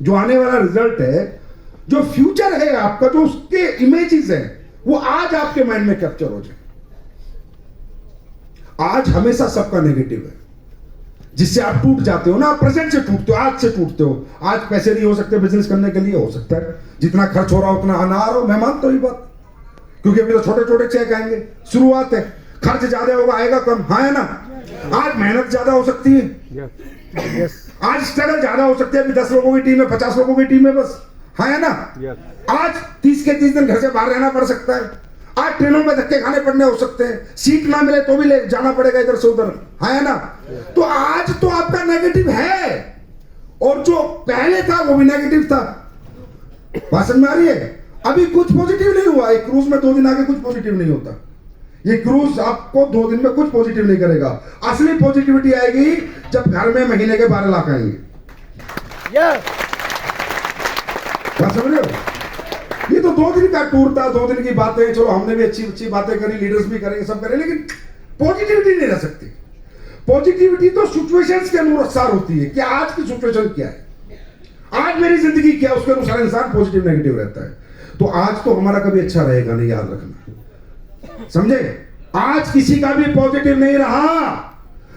जो आने वाला रिजल्ट है, जो फ्यूचर है आपका, जो उसके इमेजेस है, वो आज आपके माइंड में कैप्चर हो जाए। आज हमेशा सबका नेगेटिव है, जिससे आप टूट जाते हो ना, प्रेजेंट से टूटते हो, आज से टूटते हो। आज पैसे नहीं हो सकते बिजनेस करने के लिए, हो सकता है जितना खर्च हो रहा उतना आना आ रहा हो, मैं मानता हूं ये बात, क्योंकि अभी तो छोटे छोटे चेक आएंगे, शुरुआत है, खर्च ज्यादा होगा, आएगा कम, हाँ है ना? आज मेहनत ज्यादा हो सकती है, आज स्ट्रगल ज्यादा हो सकती है। अभी 10 लोगों की टीम है, 50 लोगों की टीम है बस, हाँ है ना? आज 30 के 30 दिन घर से बाहर रहना पड़ सकता है। आज ट्रेनों में धक्के खाने पड़ने हो सकते हैं, सीट ना मिले तो भी ले जाना पड़ेगा इधर से उधर, है ना। तो आज तो आपका नेगेटिव है और जो पहले था वो भी नेगेटिव था। बात समझ में आ रही है? अभी कुछ पॉजिटिव नहीं हुआ। एक क्रूज में 2 दिन आगे कुछ पॉजिटिव नहीं होता। ये क्रूज आपको 2 दिन में कुछ पॉजिटिव नहीं करेगा। असली पॉजिटिविटी आएगी जब घर में महीने के 12 लाख आएंगे। बात समझ रहे हो? ये तो 2 दिन का टूर था, 2 दिन की बातें, चलो हमने भी अच्छी अच्छी बातें करी, लीडर्स भी करेंगे, सब करें, लेकिन पॉजिटिविटी नहीं रह सकती। पॉजिटिविटी तो सिचुएशंस के अनुसार होती है कि आज की सिचुएशन क्या है, आज मेरी जिंदगी क्या है, उसके अनुसार इंसान पॉजिटिव नेगेटिव रहता है। तो आज तो हमारा कभी अच्छा रहेगा नहीं, याद रखना, समझे। आज किसी का भी पॉजिटिव नहीं रहा।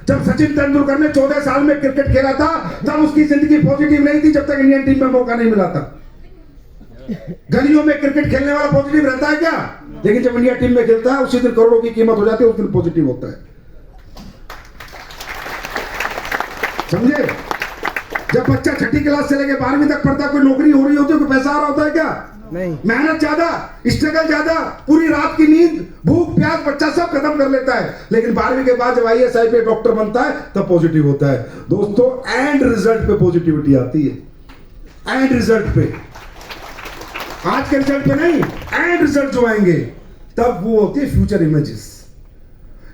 जब सचिन तेंदुलकर ने 14 साल में क्रिकेट खेला था तब उसकी जिंदगी पॉजिटिव नहीं थी, जब तक इंडियन टीम में मौका नहीं मिला था। गलियों में क्रिकेट खेलने वाला पॉजिटिव रहता है क्या? लेकिन जब इंडिया टीम में खेलता है उसी दिन करोड़ों की कीमत हो जाती है, उस दिन पॉजिटिव होता है, समझे। जब बच्चा 6ठी क्लास से लेकर 12वीं तक पढ़ता है, कोई नौकरी हो रही होती है, कोई पैसा आ रहा होता है क्या? नहीं। मेहनत ज्यादा, स्ट्रगल ज्यादा, पूरी रात की नींद, भूख प्यास बच्चा सब खत्म कर लेता है। लेकिन 12वीं के बाद जब IAS IPS डॉक्टर बनता है तब पॉजिटिव होता है। दोस्तों, एंड रिजल्ट पे पॉजिटिविटी आती है, एंड रिजल्ट पे, आज के रिजल्ट पे नहीं, एंड रिजल्ट जो आएंगे तब वो होती है फ्यूचर इमेजेस।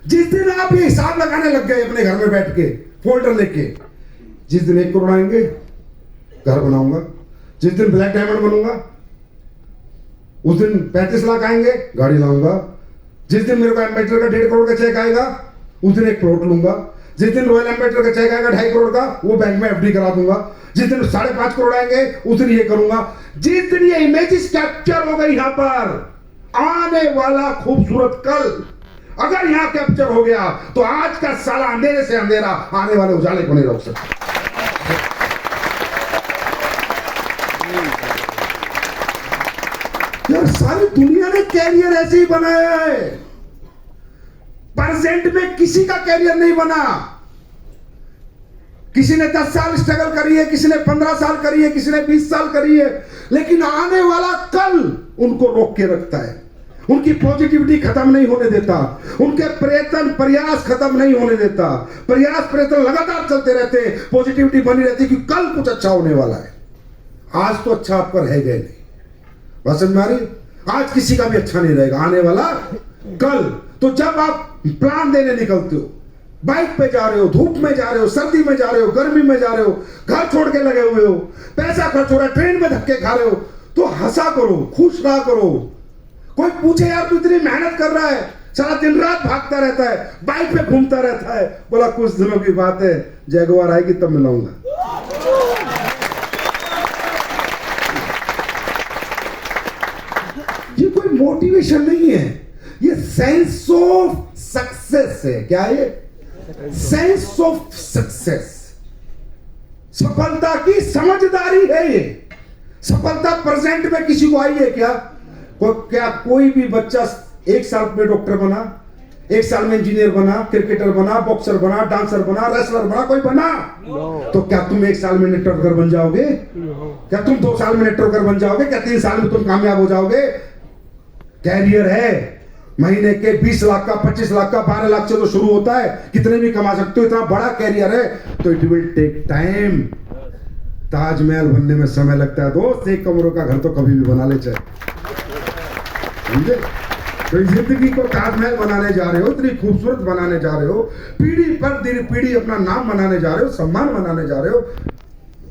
जिस दिन आप ये हिसाब लगाने लग गए अपने घर में बैठ के फोल्डर लेके, जिस दिन 1 करोड़ आएंगे घर बनाऊंगा, जिस दिन ब्लैक डायमंड बनूंगा उस दिन 35 लाख आएंगे गाड़ी लाऊंगा, जिस दिन मेरे को एम्बेसडर का 1.5 करोड़ का चेक आएगा उस दिन 1 प्लॉट लूंगा, जिस दिन रॉयल एम्बेसडर का चेक आएगा 2.5 करोड़ का वो बैंक में FD करा दूंगा, जिस दिन 5.5 करोड़ आएंगे उस दिन ये करूंगा। जिस दिन ये इमेजेस कैप्चर हो गई यहां पर, आने वाला खूबसूरत कल अगर यहां कैप्चर हो गया तो आज का साला अंधेरे से अंधेरा आने वाले उजाले को नहीं रोक सकता। यार सारी दुनिया ने कैरियर ऐसे ही बनाया है। प्रेजेंट में किसी का कैरियर नहीं बना। किसी ने 10 साल स्ट्रगल करी है, किसी ने 15 साल करी है, किसी ने 20 साल करी है, लेकिन आने वाला कल उनको रोक के रखता है। उनकी पॉजिटिविटी खत्म नहीं होने देता, उनके प्रयत्न प्रयास खत्म नहीं होने देता, प्रयास प्रयत्न लगातार चलते रहते, पॉजिटिविटी बनी रहती कि कल कुछ अच्छा होने वाला है। आज तो अच्छा आप पर है गए नहीं, बात समझ में आ रही? आज किसी का भी अच्छा नहीं रहेगा, आने वाला कल। तो जब आप प्लान देने निकलते हो, बाइक पे जा रहे हो, धूप में जा रहे हो, सर्दी में जा रहे हो, गर्मी में जा रहे हो, घर छोड़ के लगे हुए हो, पैसा खर्च हो रहा है, ट्रेन में धक्के खा रहे हो, तो हंसा करो, खुश रहा करो। कोई पूछे यार तू इतनी मेहनत कर रहा है, सारा दिन रात भागता रहता है, बाइक पे घूमता रहता है, बोला कुछ दिनों की बात है, जगुआर आएगी तब मिलाऊंगा। ये कोई मोटिवेशन नहीं है, ये सेंस ऑफ सक्सेस है। क्या है ये? सेंस ऑफ सक्सेस, सफलता की समझदारी है ये। सफलता प्रेजेंट में किसी को आई है क्या? क्या कोई भी बच्चा 1 साल में डॉक्टर बना, 1 साल में इंजीनियर बना, क्रिकेटर बना, बॉक्सर बना, डांसर बना, रेसलर बना, कोई बना? तो क्या तुम 1 साल में नेटवर्कर बन जाओगे? क्या तुम 2 साल में नेटवर्कर बन जाओगे? क्या 3 साल में तुम कामयाब हो जाओगे? कैरियर है, महीने के 20 लाख का, 25 लाख का, 12 लाख से तो शुरू होता है, कितने भी कमा सकते हो, इतना बड़ा कैरियर है। तो it will take time. Taj Mahal बनने में समय लगता है दोस्त, 1 कमरों का घर तो कभी भी बना ले चाहे, समझे? तो जिंदगी को ताजमहल बनाने जा रहे हो, इतनी खूबसूरत बनाने जा रहे हो, पीढ़ी पर पीढ़ी अपना नाम बनाने जा रहे हो, सम्मान बनाने जा रहे हो।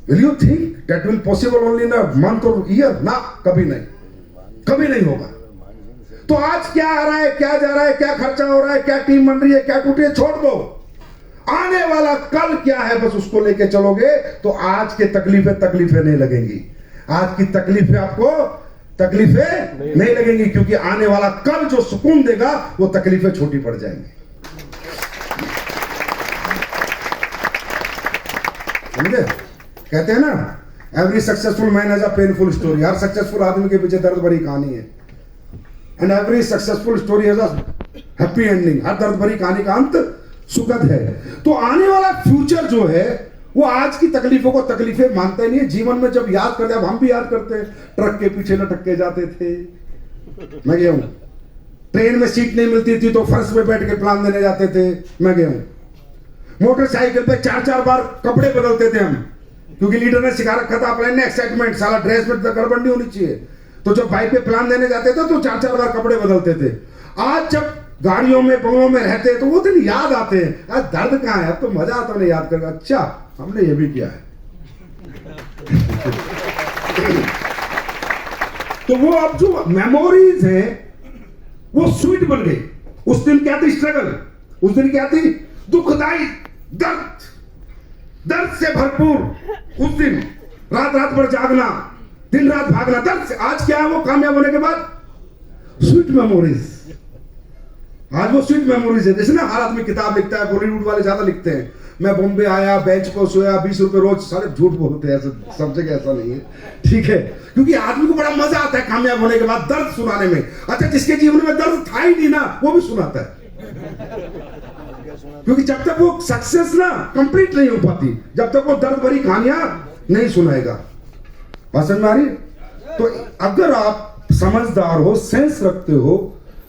Will you think that will possible only in a month और ईयर? ना, कभी नहीं, कभी नहीं होगा। तो आज क्या आ रहा है, क्या जा रहा है, क्या खर्चा हो रहा है, क्या टीम बन रही है, क्या टूटी है, छोड़ दो। आने वाला कल क्या है बस उसको लेके चलोगे तो आज के तकलीफें नहीं लगेंगी। आज की तकलीफें आपको तकलीफें नहीं लगेंगी, क्योंकि आने वाला कल जो सुकून देगा वो तकलीफें छोटी पड़ जाएंगी। समझे? कहते हैं ना, every successful man has a painful story. हर सक्सेसफुल आदमी के पीछे दर्द भरी कहानी है। And every successful story has a happy ending. हर दर्द भरी कहानी का अंत सुखद है। तो आने वाला फ्यूचर जो है वो आज की तकलीफों को तकलीफें मानते नहीं है। जीवन में जब याद करते हैं, हम भी याद करते हैं, ट्रक के पीछे लटक के जाते थे, मैं गया हूं, ट्रेन में सीट नहीं मिलती थी तो फर्श पे बैठ के प्लान देने जाते थे, मैं गया हूं। मोटरसाइकिल पे 4-4 बार कपड़े बदलते थे हम, क्योंकि लीडर ने सिखा रखा था अपने एक्साइटमेंट, साला ड्रेस में गड़बड़ नहीं होनी चाहिए। तो जब बाइक पे प्लान देने जाते थे तो 4-4 बार कपड़े बदलते थे। आज जब गाड़ियों में बंगलों में रहते हैं तो वो दिन याद आते हैं, आज दर्द कहाँ है, अब तो मजा आता है याद करके, अच्छा हमने ये भी किया है। तो वो अब जो मेमोरीज हैं वो स्वीट बन गई। उस दिन क्या थी स्ट्रगल, उस दिन क्या थी दुखदाई, दर्द से भरपूर। उस दिन रात रात भर जागना, दिन रात भागना, दर्द से। आज क्या है वो कामयाब होने के बाद स्वीट मेमोरीज। आज वो स्वीट मेमोरीज है। जैसे ना हर आदमी किताब लिखता है, बॉलीवुड वाले ज्यादा लिखते हैं, मैं बॉम्बे आया, बेंच पर सोया, 20 रुपए रोज, सारे झूठ बोलते हैं, ऐसा सब जगह ऐसा नहीं है, ठीक है, क्योंकि आदमी को बड़ा मजा आता है कामयाब होने के बाद दर्द सुनाने में। अच्छा, जिसके जीवन में दर्द था ही नहीं ना, वो भी सुनाता है, क्योंकि जब तक वो सक्सेस ना कंप्लीट नहीं हो पाती, जब तक वो दर्द भरी कहानियां नहीं सुनाएगा। बात समझ में आ रही है? तो अगर आप समझदार हो, सेंस रखते हो,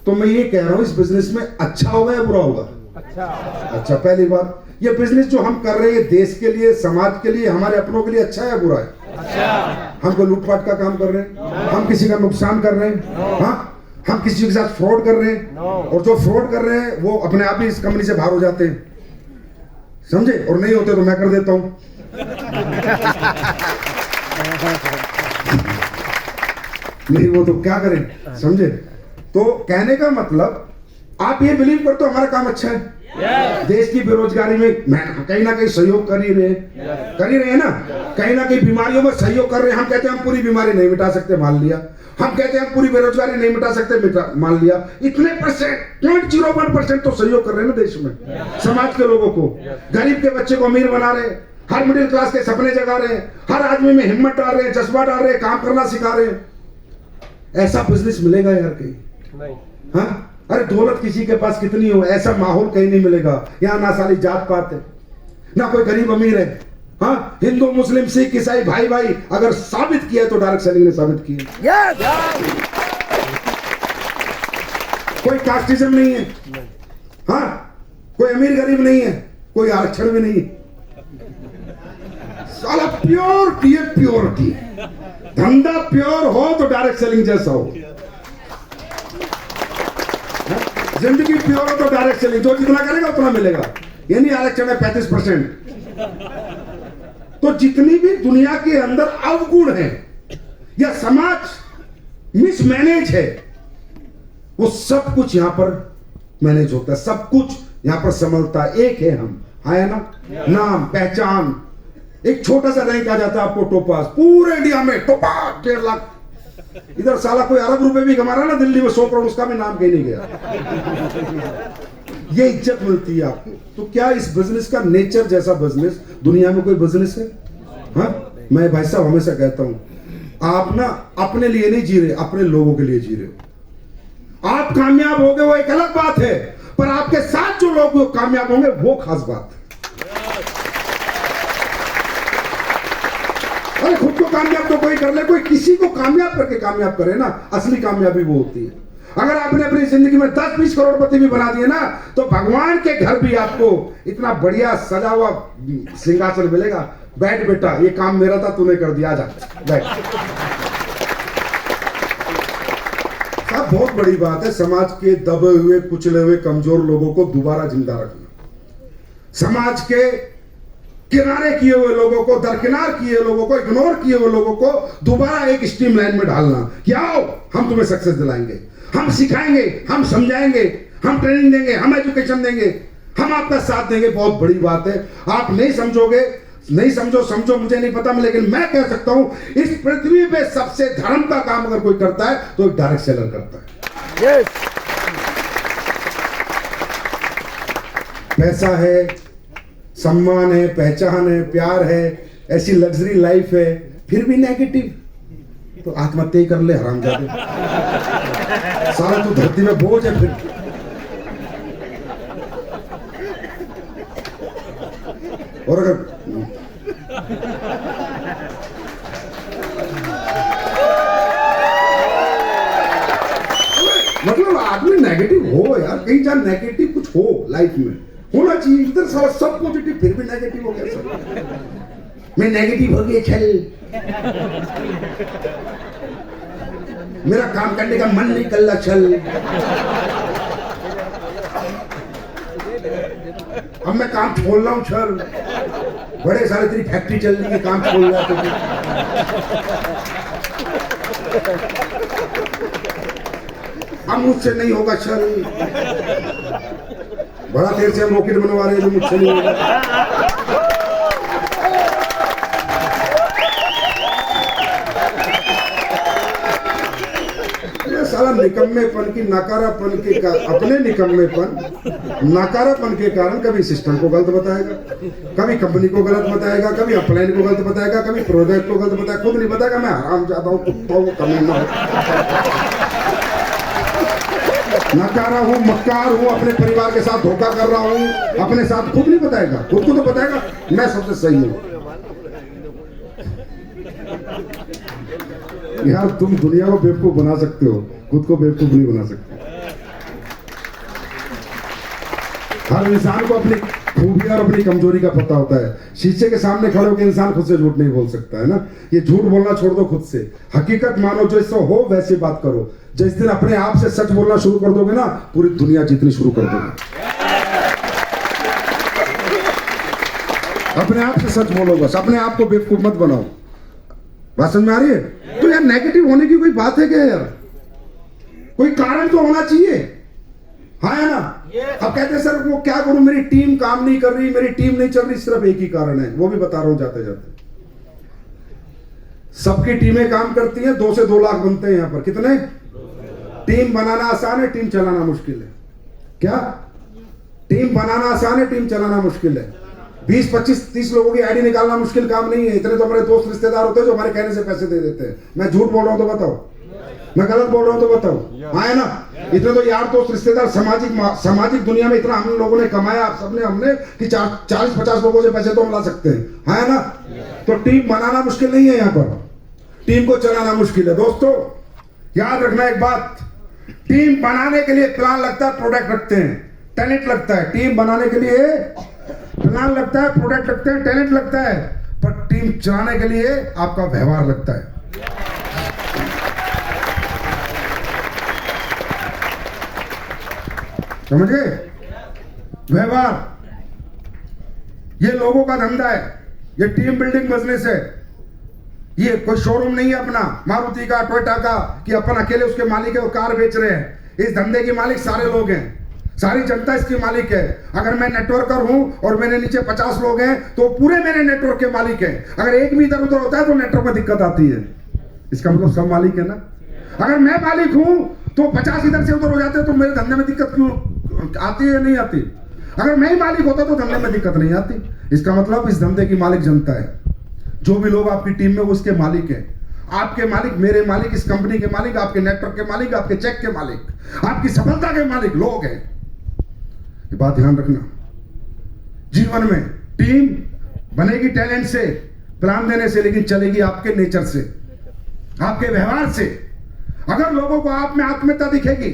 तो मैं ये कह रहा हूं इस बिजनेस में अच्छा होगा या बुरा होगा? अच्छा। पहली बात, ये बिजनेस जो हम कर रहे हैं देश के लिए, समाज के लिए, हमारे अपनों के लिए अच्छा है या बुरा है? अच्छा। हम कोई लूटपाट का काम कर रहे हैं? हम किसी का नुकसान कर रहे हैं? हाँ, हम किसी के साथ फ्रॉड कर रहे हैं? और जो फ्रॉड कर रहे हैं वो अपने आप ही इस कंपनी से बाहर हो जाते हैं, समझे? और नहीं होते तो मैं कर देता हूं। नहीं वो तो क्या करें, समझे? तो कहने का मतलब, आप ये बिलीव करते हो हमारा काम अच्छा है, देश की बेरोजगारी में कहीं ना कहीं सहयोग कर ही रहे ना, कहीं ना कहीं बीमारियों में सहयोग कर रहे हैं। हम कहते हैं हम पूरी बीमारी नहीं मिटा सकते, मान लिया। हम कहते हैं हम पूरी बेरोजगारी नहीं मिटा सकते, मान लिया। इतने परसेंट, 0.01% तो सहयोग कर रहे हैं ना देश में, समाज के लोगों को, गरीब के बच्चे को अमीर बना रहे हैं, हर मिडिल क्लास के सपने जगा रहे हैं, हर आदमी में हिम्मत डाल रहे हैं, जज्बा डाल रहे हैं, काम करना सिखा रहे हैं। ऐसा बिजनेस मिलेगा यार कहीं? नहीं। हाँ, अरे दौलत किसी के पास कितनी हो, ऐसा माहौल कहीं नहीं मिलेगा। यहाँ ना सारी जात पात है, ना कोई गरीब अमीर है। हाँ, हिंदू मुस्लिम सिख ईसाई भाई भाई, अगर साबित किया तो डायरेक्ट सेलिंग ने साबित किया। कोई कास्टिज्म नहीं है, हाँ, कोई अमीर गरीब नहीं है, कोई आरक्षण भी नहीं है, साला प्योरिटी है, प्योरिटी। धंधा प्योर हो तो डायरेक्ट सेलिंग जैसा हो, जिंदगी प्योर हो तो डायरेक्ट सेलिंग, जो जितना करेगा उतना मिलेगा। ये नहीं आरक्षण है 35%। तो जितनी भी दुनिया के अंदर अवगुण है या समाज मिसमैनेज है, वो सब कुछ यहां पर मैनेज होता है, सब कुछ यहां पर संभलता है। एक है हम, है ना, नाम पहचान। एक छोटा सा रैंक आ जाता है आपको, टोपास, पूरे इंडिया में टोपास 1.5 लाख। इधर साला कोई अरब रुपए भी कमा रहा ना दिल्ली में 100 करोड़, उसका भी नाम कहीं नहीं गया। ये इज्जत मिलती है आपको। तो क्या इस बिजनेस का नेचर जैसा बिजनेस दुनिया में कोई बिजनेस है? हाँ, मैं भाई साहब हमेशा कहता हूं, आप ना अपने लिए नहीं जी रहे, अपने लोगों के लिए जी रहे हो। आप कामयाब हो गए वो एक अलग बात है, पर आपके साथ जो लोग कामयाब होंगे वो खास बात है। अरे खुद को कामयाब तो कोई कर ले, कोई किसी को कामयाब करके कामयाब करे ना, असली कामयाबी वो होती है। अगर आपने अपनी जिंदगी में 10-20 करोड़पति भी बना दिए ना, तो भगवान के घर भी आपको इतना बढ़िया सजा हुआ सिंहासन मिलेगा। बैठ बेटा, ये काम मेरा था, तूने कर दिया, जा बैठ। साहब बहुत बड़ी बात है समाज के दबे हुए, कुचले हुए, कमजोर लोगों को दोबारा जिंदा रखना, समाज के किनारे किए हुए लोगों को, दरकिनार किए लोगों को, इग्नोर किए हुए लोगों को दोबारा एक स्ट्रीम लाइन में डालना। क्या आओ, हम तुम्हें सक्सेस दिलाएंगे, हम सिखाएंगे, हम समझाएंगे, हम ट्रेनिंग देंगे, हम एजुकेशन देंगे, हम आपका साथ देंगे। बहुत बड़ी बात है। आप नहीं समझोगे, नहीं समझो, मुझे नहीं पता, लेकिन मैं कह सकता हूं इस पृथ्वी पे सबसे धर्म का काम अगर कोई करता है तो एक डायरेक्ट सेलर करता है। yes. पैसा है, सम्मान है, पहचान है, प्यार है, ऐसी लग्जरी लाइफ है, फिर भी नेगेटिव, तो आत्महत्या कर ले हरामजादे। सारा तो धरती में बोझ है। फिर और अगर मतलब आदमी नेगेटिव कहीं जहाँ नेगेटिव कुछ हो लाइफ में होना चाहिए। इधर सारा सब पॉजिटिव फिर भी नेगेटिव हो गया सर। मैं नेगेटिव हो गया छल, मेरा काम करने का मन नहीं कर रहा छल, अब मैं काम छोड़ रहा हूँ छल, बड़े सारे तेरी फैक्ट्री चल रही है काम छोड़ रहा है, अब मुझसे नहीं होगा छल, बड़ा देर से हम रॉकेट बनवा रहे हैं जो मुझसे नहीं होगा। साला निकम्मेपन की नकारापन के अपने निकम्मेपन नकारापन के कारण कभी सिस्टम को गलत बताएगा, कभी कंपनी को गलत बताएगा, कभी अपलाइन को गलत बताएगा, कभी प्रोजेक्ट को गलत बताएगा, खुद नहीं बताएगा मैं हराम जाता हूँ, कुत्ता हूँ, कमीना हूँ, नकारा हूँ, मक्कार हूँ, अपने परिवार के साथ धोखा कर रहा हूँ, अपने साथ खुद नहीं बताएगा, खुद को तो बताएगा मैं सबसे सही हूँ। यार तुम दुनिया को बेवकूफ बना सकते हो, खुद को बेवकूफ नहीं बना सकते। हर इंसान को अपनी खूबी और अपनी कमजोरी का पता होता है। शीशे के सामने खड़े होकर इंसान खुद से झूठ नहीं बोल सकता है ना। ये झूठ बोलना छोड़ दो, खुद से हकीकत मानो, जैसे हो वैसे बात करो। जिस दिन अपने आप से सच बोलना शुरू कर दोगे ना, पूरी दुनिया जीतनी शुरू कर दोगे। अपने आप से सच बोलो, बस अपने आप को बेवकूफ मत बनाओ। बात समझ में आ रही है? तो यार नेगेटिव होने की कोई बात है क्या यार? कोई कारण तो होना चाहिए, हाँ है ना? अब कहते हैं सर वो क्या करूं, मेरी टीम काम नहीं कर रही, मेरी टीम नहीं चल रही। सिर्फ एक ही कारण है, वो भी बता रहा हूं जाते जाते। सबकी टीमें काम करती हैं, 2 से 2 लाख बनते हैं यहां पर। कितने? टीम बनाना आसान है, टीम चलाना मुश्किल है। क्या? टीम बनाना आसान है, टीम चलाना मुश्किल है। 20, 25, 30 लोगों की आईडी निकालना मुश्किल काम नहीं है। इतने तो हमारे दोस्त रिश्तेदार होते हैं जो हमारे कहने से पैसे दे देते हैं। मैं झूठ बोल रहा हूं तो बताओ, मैं गलत बोल रहा हूं तो बताओ, हाँ है ना? इतने तो यार दोस्त रिश्तेदार सामाजिक दुनिया में इतना हम लोगों ने कमाया, आप सबने हमने कि 40-50 लोगों से पैसे तो हम ला सकते हैं, हाँ है ना? तो टीम बनाना मुश्किल नहीं है, यहाँ पर टीम को चलाना मुश्किल है। दोस्तों याद रखना एक बात, टीम बनाने के लिए प्लान लगता है, प्रोडक्ट रखते हैं, टैलेंट लगता है। टीम बनाने के लिए प्लान लगता है, प्रोडक्ट लगते हैं, टैलेंट लगता है, पर टीम चलाने के लिए आपका व्यवहार लगता है। समझ गए? व्यवहार, ये लोगों का धंधा है, ये टीम बिल्डिंग बिजनेस है। ये कोई शोरूम नहीं है अपना मारुति का, टोयोटा का, कि अपन अकेले उसके मालिक है और कार बेच रहे हैं। इस धंधे के मालिक सारे लोग हैं, सारी जनता इसकी मालिक है। अगर मैं नेटवर्कर हूं और मेरे नीचे 50 लोग हैं तो पूरे मेरे नेटवर्क के मालिक हैं। अगर एक भी इधर उधर होता है तो नेटवर्क में दिक्कत आती है। इसका मतलब सब मालिक है ना। अगर मैं मालिक हूं तो 50 इधर से उधर हो जाते हैं तो मेरे धंधे में दिक्कत क्यों आती है? नहीं आती। अगर मैं ही मालिक होता तो धंधे में दिक्कत नहीं आती। इसका मतलब इस धंधे की मालिक जनता है। जो भी लोग आपकी टीम में उसके मालिक हैं। आपके मालिक, मेरे मालिक, इस कंपनी के मालिक, आपके नेटवर्क के मालिक, आपके चेक के मालिक, आपकी सफलता के मालिक लोग हैं। ये बात ध्यान रखना। जीवन में टीम बनेगी टैलेंट से, प्लान देने से, लेकिन चलेगी आपके नेचर से, आपके व्यवहार से। अगर लोगों को आप में आत्मीयता दिखेगी,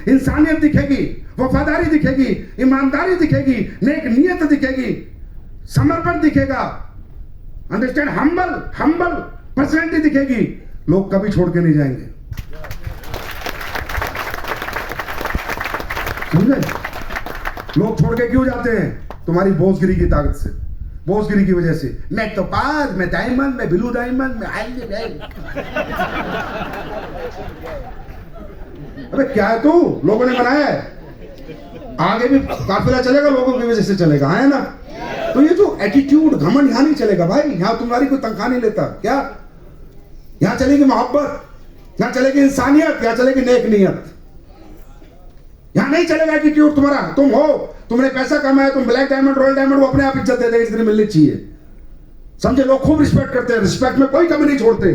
इंसानियत दिखेगी, वफादारी दिखेगी, ईमानदारी दिखेगी, नेक नियत दिखेगी, समर्पण दिखेगा, अंडरस्टैंड, हम्बल पर्सनैलिटी दिखेगी, लोग कभी छोड़ के नहीं जाएंगे। समझे? लोग छोड़ के क्यों जाते हैं? तुम्हारी बोसगिरी की ताकत से, बोसगिरी की वजह से। मैं तो पास, मैं डायमंड, मैं ब्लू डायमंड, मैं अबे क्या है तू? लोगों ने बनाया है, आगे भी काफिला चलेगा, लोगों की वजह से चलेगा, है ना? तो ये जो एटीट्यूड, घमंड यहाँ नहीं चलेगा भाई। यहाँ तुम्हारी कोई तनख्वाह नहीं लेता क्या? यहाँ चलेगी मोहब्बत, यहाँ चलेगी इंसानियत, यहाँ चलेगी नेक नियत। यहाँ नहीं चलेगा एटीट्यूड तुम्हारा। तुम हो, तुमने पैसा कमाया, तुम ब्लैक डायमंड, रॉयल डायमंड, वो अपने आप इज्जत दे देंगे, इतनी मिलनी चाहिए। समझे? लोग खूब रिस्पेक्ट करते हैं, रिस्पेक्ट में कोई कमी नहीं छोड़ते।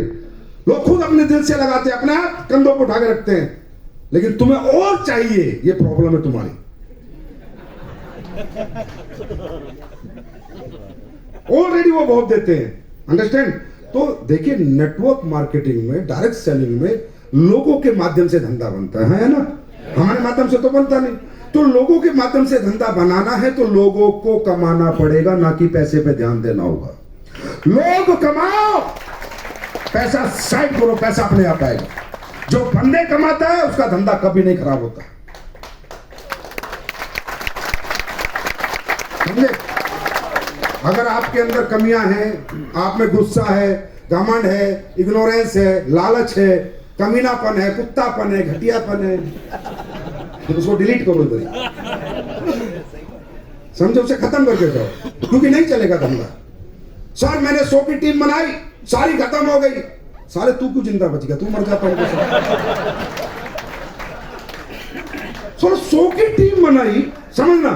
लोग खुद अपने दिल से लगाते हैं, अपने आप कंधों को उठा के रखते हैं। लेकिन तुम्हें और चाहिए, ये प्रॉब्लम है तुम्हारी। ऑलरेडी वो बहुत देते हैं, अंडरस्टैंड? तो देखिए, नेटवर्क मार्केटिंग में, डायरेक्ट सेलिंग में लोगों के माध्यम से धंधा बनता है ना? हमारे माध्यम से तो बनता नहीं। तो लोगों के माध्यम से धंधा बनाना है तो लोगों को कमाना पड़ेगा, ना कि पैसे पे ध्यान देना होगा। लोग कमाओ, पैसा साइड करो, पैसा अपने आप आएगा। जो बंदे कमाता है उसका धंधा कभी नहीं खराब होता, समझे? अगर आपके अंदर कमियां हैं, आप में गुस्सा है, घमंड है, इग्नोरेंस है, लालच है, कमीनापन है, कुत्तापन है, घटियापन है, तो उसको डिलीट करो इधर, समझो, उसे खत्म करके जाओ, क्योंकि नहीं चलेगा धंधा। सर मैंने 100 की टीम बनाई, सारी खत्म हो गई, साले तू क्यों जिंदा बच गया, तू मर जाता है। 100 की टीम बनाई, समझना,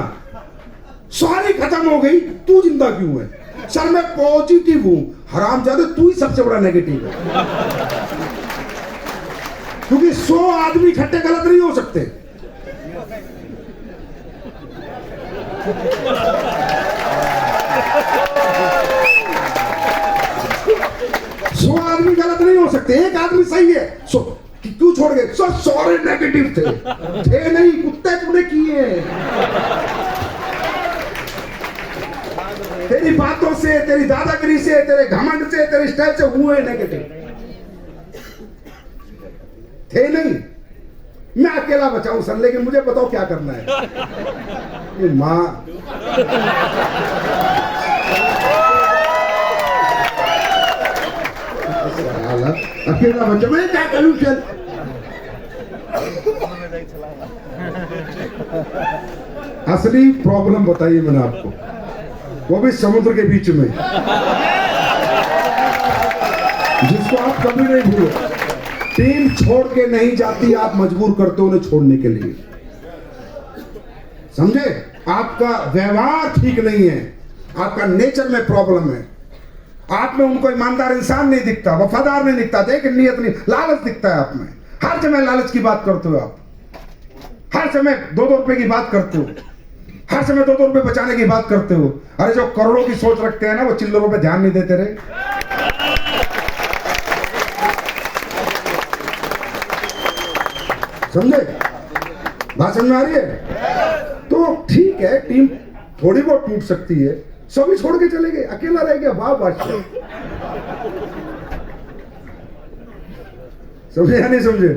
सारी खत्म हो गई, तू जिंदा क्यों है? सर मैं पॉजिटिव हूं, हरामजादे तू ही सबसे बड़ा नेगेटिव है, क्योंकि 100 आदमी इकट्ठे गलत नहीं हो सकते। 100 आदमी गलत नहीं हो सकते, एक आदमी सही है, क्यों छोड़ गए? सर सारे नेगेटिव थे नहीं, कुत्ते तूने किए। तेरी बातों से, तेरी दादागिरी से, तेरे घमंड से, तेरे स्टाइल से हुए नेगेटिव, थे नहीं। मैं अकेला बचाऊं सर, लेकिन मुझे बताओ क्या करना है। मां अकेला बचा, मैं क्या करूं? चल असली प्रॉब्लम बताइए मैंने आपको, वो भी समुद्र के बीच में, जिसको आप कभी नहीं भूलो। टीम छोड़ के नहीं जाती, आप मजबूर करते हो उन्हें छोड़ने के लिए, समझे? आपका व्यवहार ठीक नहीं है, आपका नेचर में प्रॉब्लम है, आप में उनको ईमानदार इंसान नहीं दिखता, वफादार नहीं दिखता, देख नियत नहीं, लालच दिखता है आप में। हर समय लालच की बात करते हो आप, हर समय 2-2 रुपए की बात करते हो, हर समय 2-2 रुपए बचाने की बात करते हो। अरे जो करोड़ों की सोच रखते हैं ना, वो चिल्लरों पे ध्यान नहीं देते रहे। समझे? बात समझ में आ रही है? तो ठीक है, टीम थोड़ी बहुत टूट सकती है, सभी छोड़ के चले गए, अकेला रह गया, वाह बादशाह। समझे या नहीं समझे?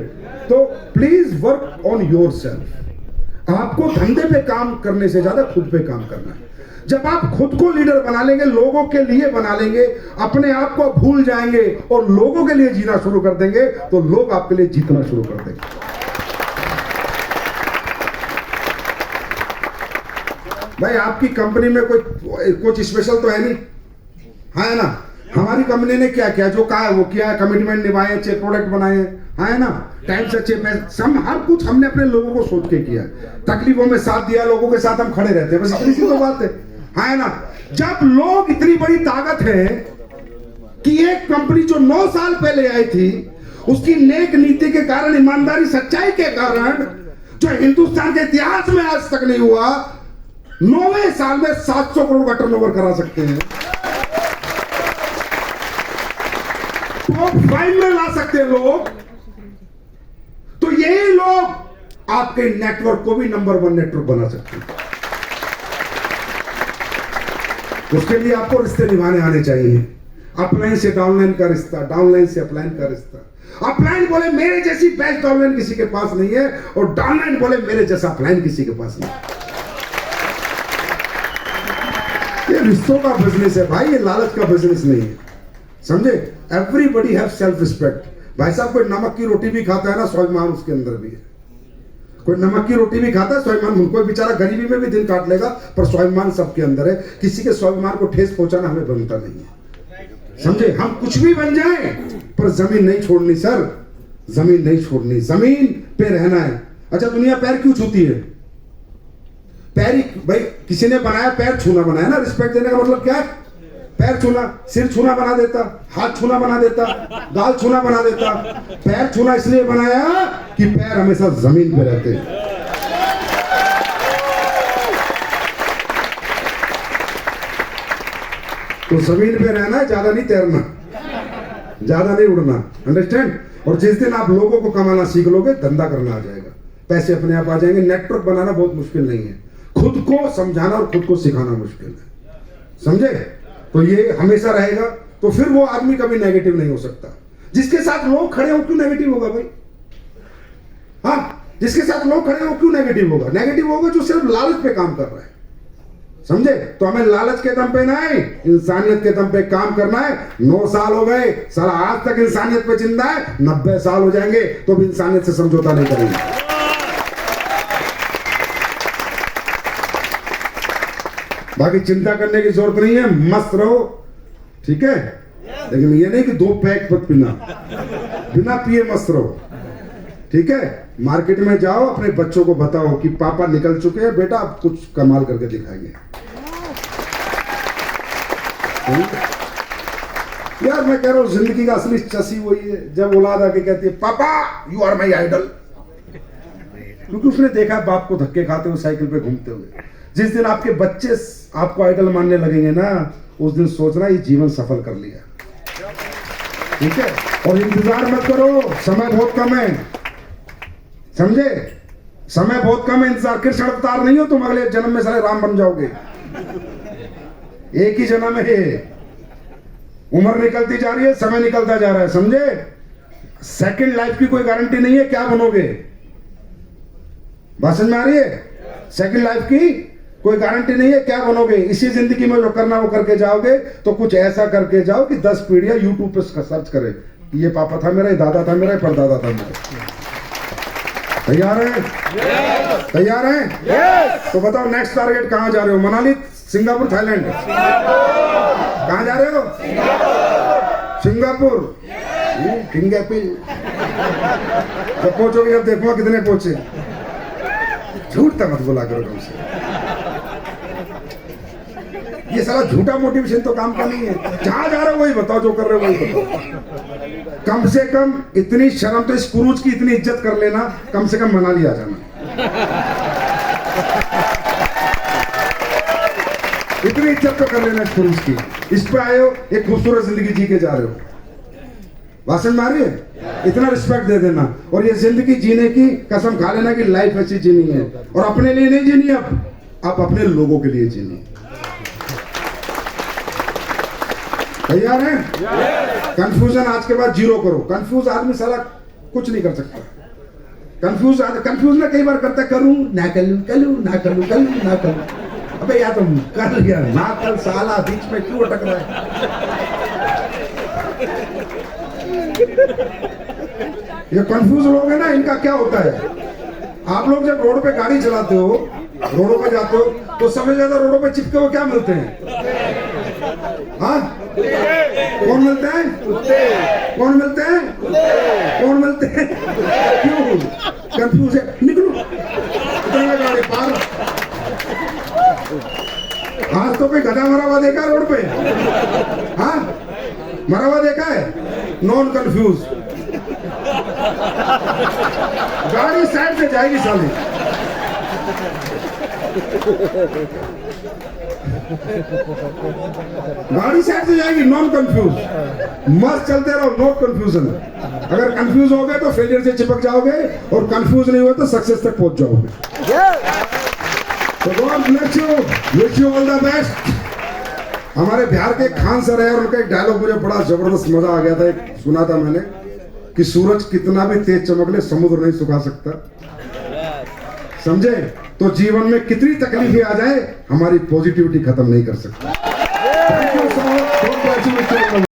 तो please work on your self. आपको धंधे पे काम करने से ज्यादा खुद पे काम करना है। जब आप खुद को लीडर बना लेंगे, लोगों के लिए बना लेंगे, अपने आप को भूल जाएंगे और लोगों के लिए जीना शुरू कर देंगे, तो लोग आपके लिए जीतना शुरू कर देंगे। भाई आपकी कंपनी में कुछ स्पेशल तो है नहीं, है ना? हमारी कंपनी ने क्या किया, जो कहा है वो किया है, कमिटमेंट निभाए, अच्छे प्रोडक्ट बनाए, है ना? टाइम से अच्छे पैसे, हर कुछ हमने अपने लोगों को सोच के किया, तकलीफों में साथ दिया, लोगों के साथ हम खड़े रहते हैं, बस इतनी सी तो बात है ना? जब लोग, इतनी बड़ी ताकत है कि एक कंपनी जो 9 साल पहले आई थी, उसकी नेक नीति के कारण, ईमानदारी सच्चाई के कारण, जो हिंदुस्तान के इतिहास में आज तक नहीं हुआ, 9वें साल में 700 करोड़ का टर्नओवर करा सकते हैं, टॉप 5 में ला सकते हैं लोग। तो यही लोग आपके नेटवर्क को भी नंबर 1 नेटवर्क बना सकते हैं। उसके लिए आपको रिश्ते निभाने आने चाहिए। अपलाइन से डाउनलाइन का रिश्ता, डाउनलाइन से अपलाइन का रिश्ता। अपलाइन बोले मेरे जैसी बेस्ट डाउनलाइन किसी के पास नहीं है, और डाउनलाइन बोले मेरे जैसा अपलाइन किसी के पास नहीं है। ये रिश्तों का बिजनेस है भाई, ये लालच का बिजनेस नहीं है, समझे? Everybody have self respect. भाई साहब, कोई नमक की रोटी भी खाता है ना, स्वाभिमान उसके अंदर भी है। कोई नमक की रोटी भी खाता है, स्वाभिमान, कोई बेचारा गरीबी में भी दिन काट लेगा, पर स्वाभिमान सबके अंदर है। किसी के स्वाभिमान को ठेस पहुंचाना हमें बनता नहीं है, समझे? हम कुछ भी बन जाए, पर जमीन नहीं छोड़नी सर, जमीन नहीं छोड़नी, जमीन पे रहना है। अच्छा, दुनिया पैर क्यों छूती है? पैर ही, भाई किसी ने बनाया, पैर छूना बनाया ना। रिस्पेक्ट देने का मतलब क्या है? पैर छूना, सिर छूना बना देता, हाथ छूना बना देता, गाल छूना बना देता। पैर छूना इसलिए बनाया कि पैर हमेशा जमीन पे रहते हैं। तो जमीन पे रहना, ज्यादा नहीं तैरना, ज्यादा नहीं उड़ना, अंडरस्टैंड? और जिस दिन आप लोगों को कमाना सीख लोगे, धंधा करना आ जाएगा। पैसे अपने आप आ जाएंगे। नेटवर्क बनाना बहुत मुश्किल नहीं है, खुद को समझाना और खुद को सिखाना मुश्किल है, समझे? तो ये हमेशा रहेगा, तो फिर वो आदमी कभी नेगेटिव नहीं हो सकता। जिसके साथ लोग खड़े हो क्यों नेगेटिव होगा भाई? हाँ, जिसके साथ लोग खड़े हो क्यों नेगेटिव होगा? नेगेटिव होगा जो सिर्फ लालच पे काम कर रहा है, समझे? तो हमें लालच के दम पे नहीं, इंसानियत के दम पे काम करना है। 9 साल हो गए, साला आज तक इंसानियत पे जिंदा है, 90 साल हो जाएंगे तो भी इंसानियत से समझौता नहीं करेंगे। बाकी चिंता करने की जरूरत नहीं है, मस्त रहो, ठीक है? लेकिन ये नहीं कि 2 पैक मत पीना, बिना पिए मस्त रहो, ठीक है? मार्केट में जाओ, अपने बच्चों को बताओ कि पापा निकल चुके हैं, बेटा अब कुछ कमाल करके दिखाएंगे। यार मैं कह रहा हूं जिंदगी का असली चसी वही है जब औलाद आके कहती है पापा यू आर माई आइडल, क्योंकि उसने देखा बाप को धक्के खाते हुए साइकिल पे घूमते हुए। जिस दिन आपके बच्चे आपको आइडल मानने लगेंगे ना, उस दिन सोचना ये जीवन सफल कर लिया, ठीक है? और इंतजार मत करो, समय बहुत कम है, समझे? समय बहुत कम है, इंतजार कृष्ण अवतार नहीं हो तुम, अगले जन्म में सारे राम बन जाओगे। एक ही जन्म है, उम्र निकलती जा रही है, समय निकलता जा रहा है, समझे? सेकंड लाइफ की कोई गारंटी नहीं है क्या बनोगे, बात समझ में आ रही है? सेकंड लाइफ की कोई गारंटी नहीं है क्या बनोगे। इसी जिंदगी में जो करना वो करके जाओगे, तो कुछ ऐसा करके जाओ कि 10 पीढ़ियां यूट्यूब पे सर्च करे, ये पापा था मेरा, ये दादा था मेरा, ये परदादा था मेरा। तैयार है? तैयार है? तो बताओ नेक्स्ट टारगेट कहां जा रहे हो? Manali, Singapore, Thailand? कहां जा रहे हो? सिंगापुर। सिंगापुर जब पहुंचोगे जब देखो कितने पहुंचे। झूठ तो मत बोला करो तुमसे, ये सारा झूठा मोटिवेशन तो काम का नहीं है। जहां जा रहे हो वही बताओ, जो कर रहे हो वही बताओ। कम से कम इतनी शर्म तो इस कुरूज की इतनी इज्जत कर लेना, कम से कम मनाली आ जाना, इतनी इज्जत तो कर लेना इस कुरूज की। इस पे आए हो, एक खूबसूरत जिंदगी जी के जा रहे हो, भाषण में आ रही है, इतना रिस्पेक्ट दे देना। और ये जिंदगी जीने की कसम खा लेना कि लाइफ ऐसी जीनी है, और अपने लिए नहीं जीनी, अब अपने लोगों के लिए जीनी। तैयार है? कंफ्यूजन आज के बाद 0 करो। कंफ्यूज आदमी सारा कुछ नहीं कर सकता। कंफ्यूज ना कई बार करता, करूं ना करूं, करूं ना करूं, करूं ना करूं। अबे यार तुम कर लिया ना, कल साला बीच में क्यों अटक रहा है? ये कंफ्यूज लोग है ना, इनका क्या होता है, आप लोग जब रोड पे गाड़ी चलाते हो, रोडों पे जाते हो, तो सबसे ज्यादा रोडों पे चिपके हुए क्या मिलते हैं? हाँ, कौन मिलते हैं? कौन मिलते हैं? कौन मिलते हैं? क्यों कंफ्यूज है? निकलो, इतना गाड़ी पार। आज तो कोई गधा मरा हुआ देखा रोड पे? हाँ, मरा हुआ देखा है? Non confuse. गाड़ी साइड से जाएगी साली। गाड़ी साइड से जाएगी, नॉन कंफ्यूज। मस्त चलते रहो, नो कंफ्यूजन। अगर कंफ्यूज हो गए तो फेलियर से चिपक जाओगे, और कंफ्यूज नहीं हुए तो सक्सेस तक पहुंच जाओगे। तो God bless you, wish you all the best. हमारे बिहार के खान सर है, और उनका एक डायलॉग मुझे बड़ा जबरदस्त मजा आ गया था, एक सुना था मैंने कि सूरज कितना भी तेज चमक ले, समुद्र नहीं सुखा सकता, समझे? तो जीवन में कितनी तकलीफें आ जाए, हमारी पॉजिटिविटी खत्म नहीं कर सकती। Thank you so much.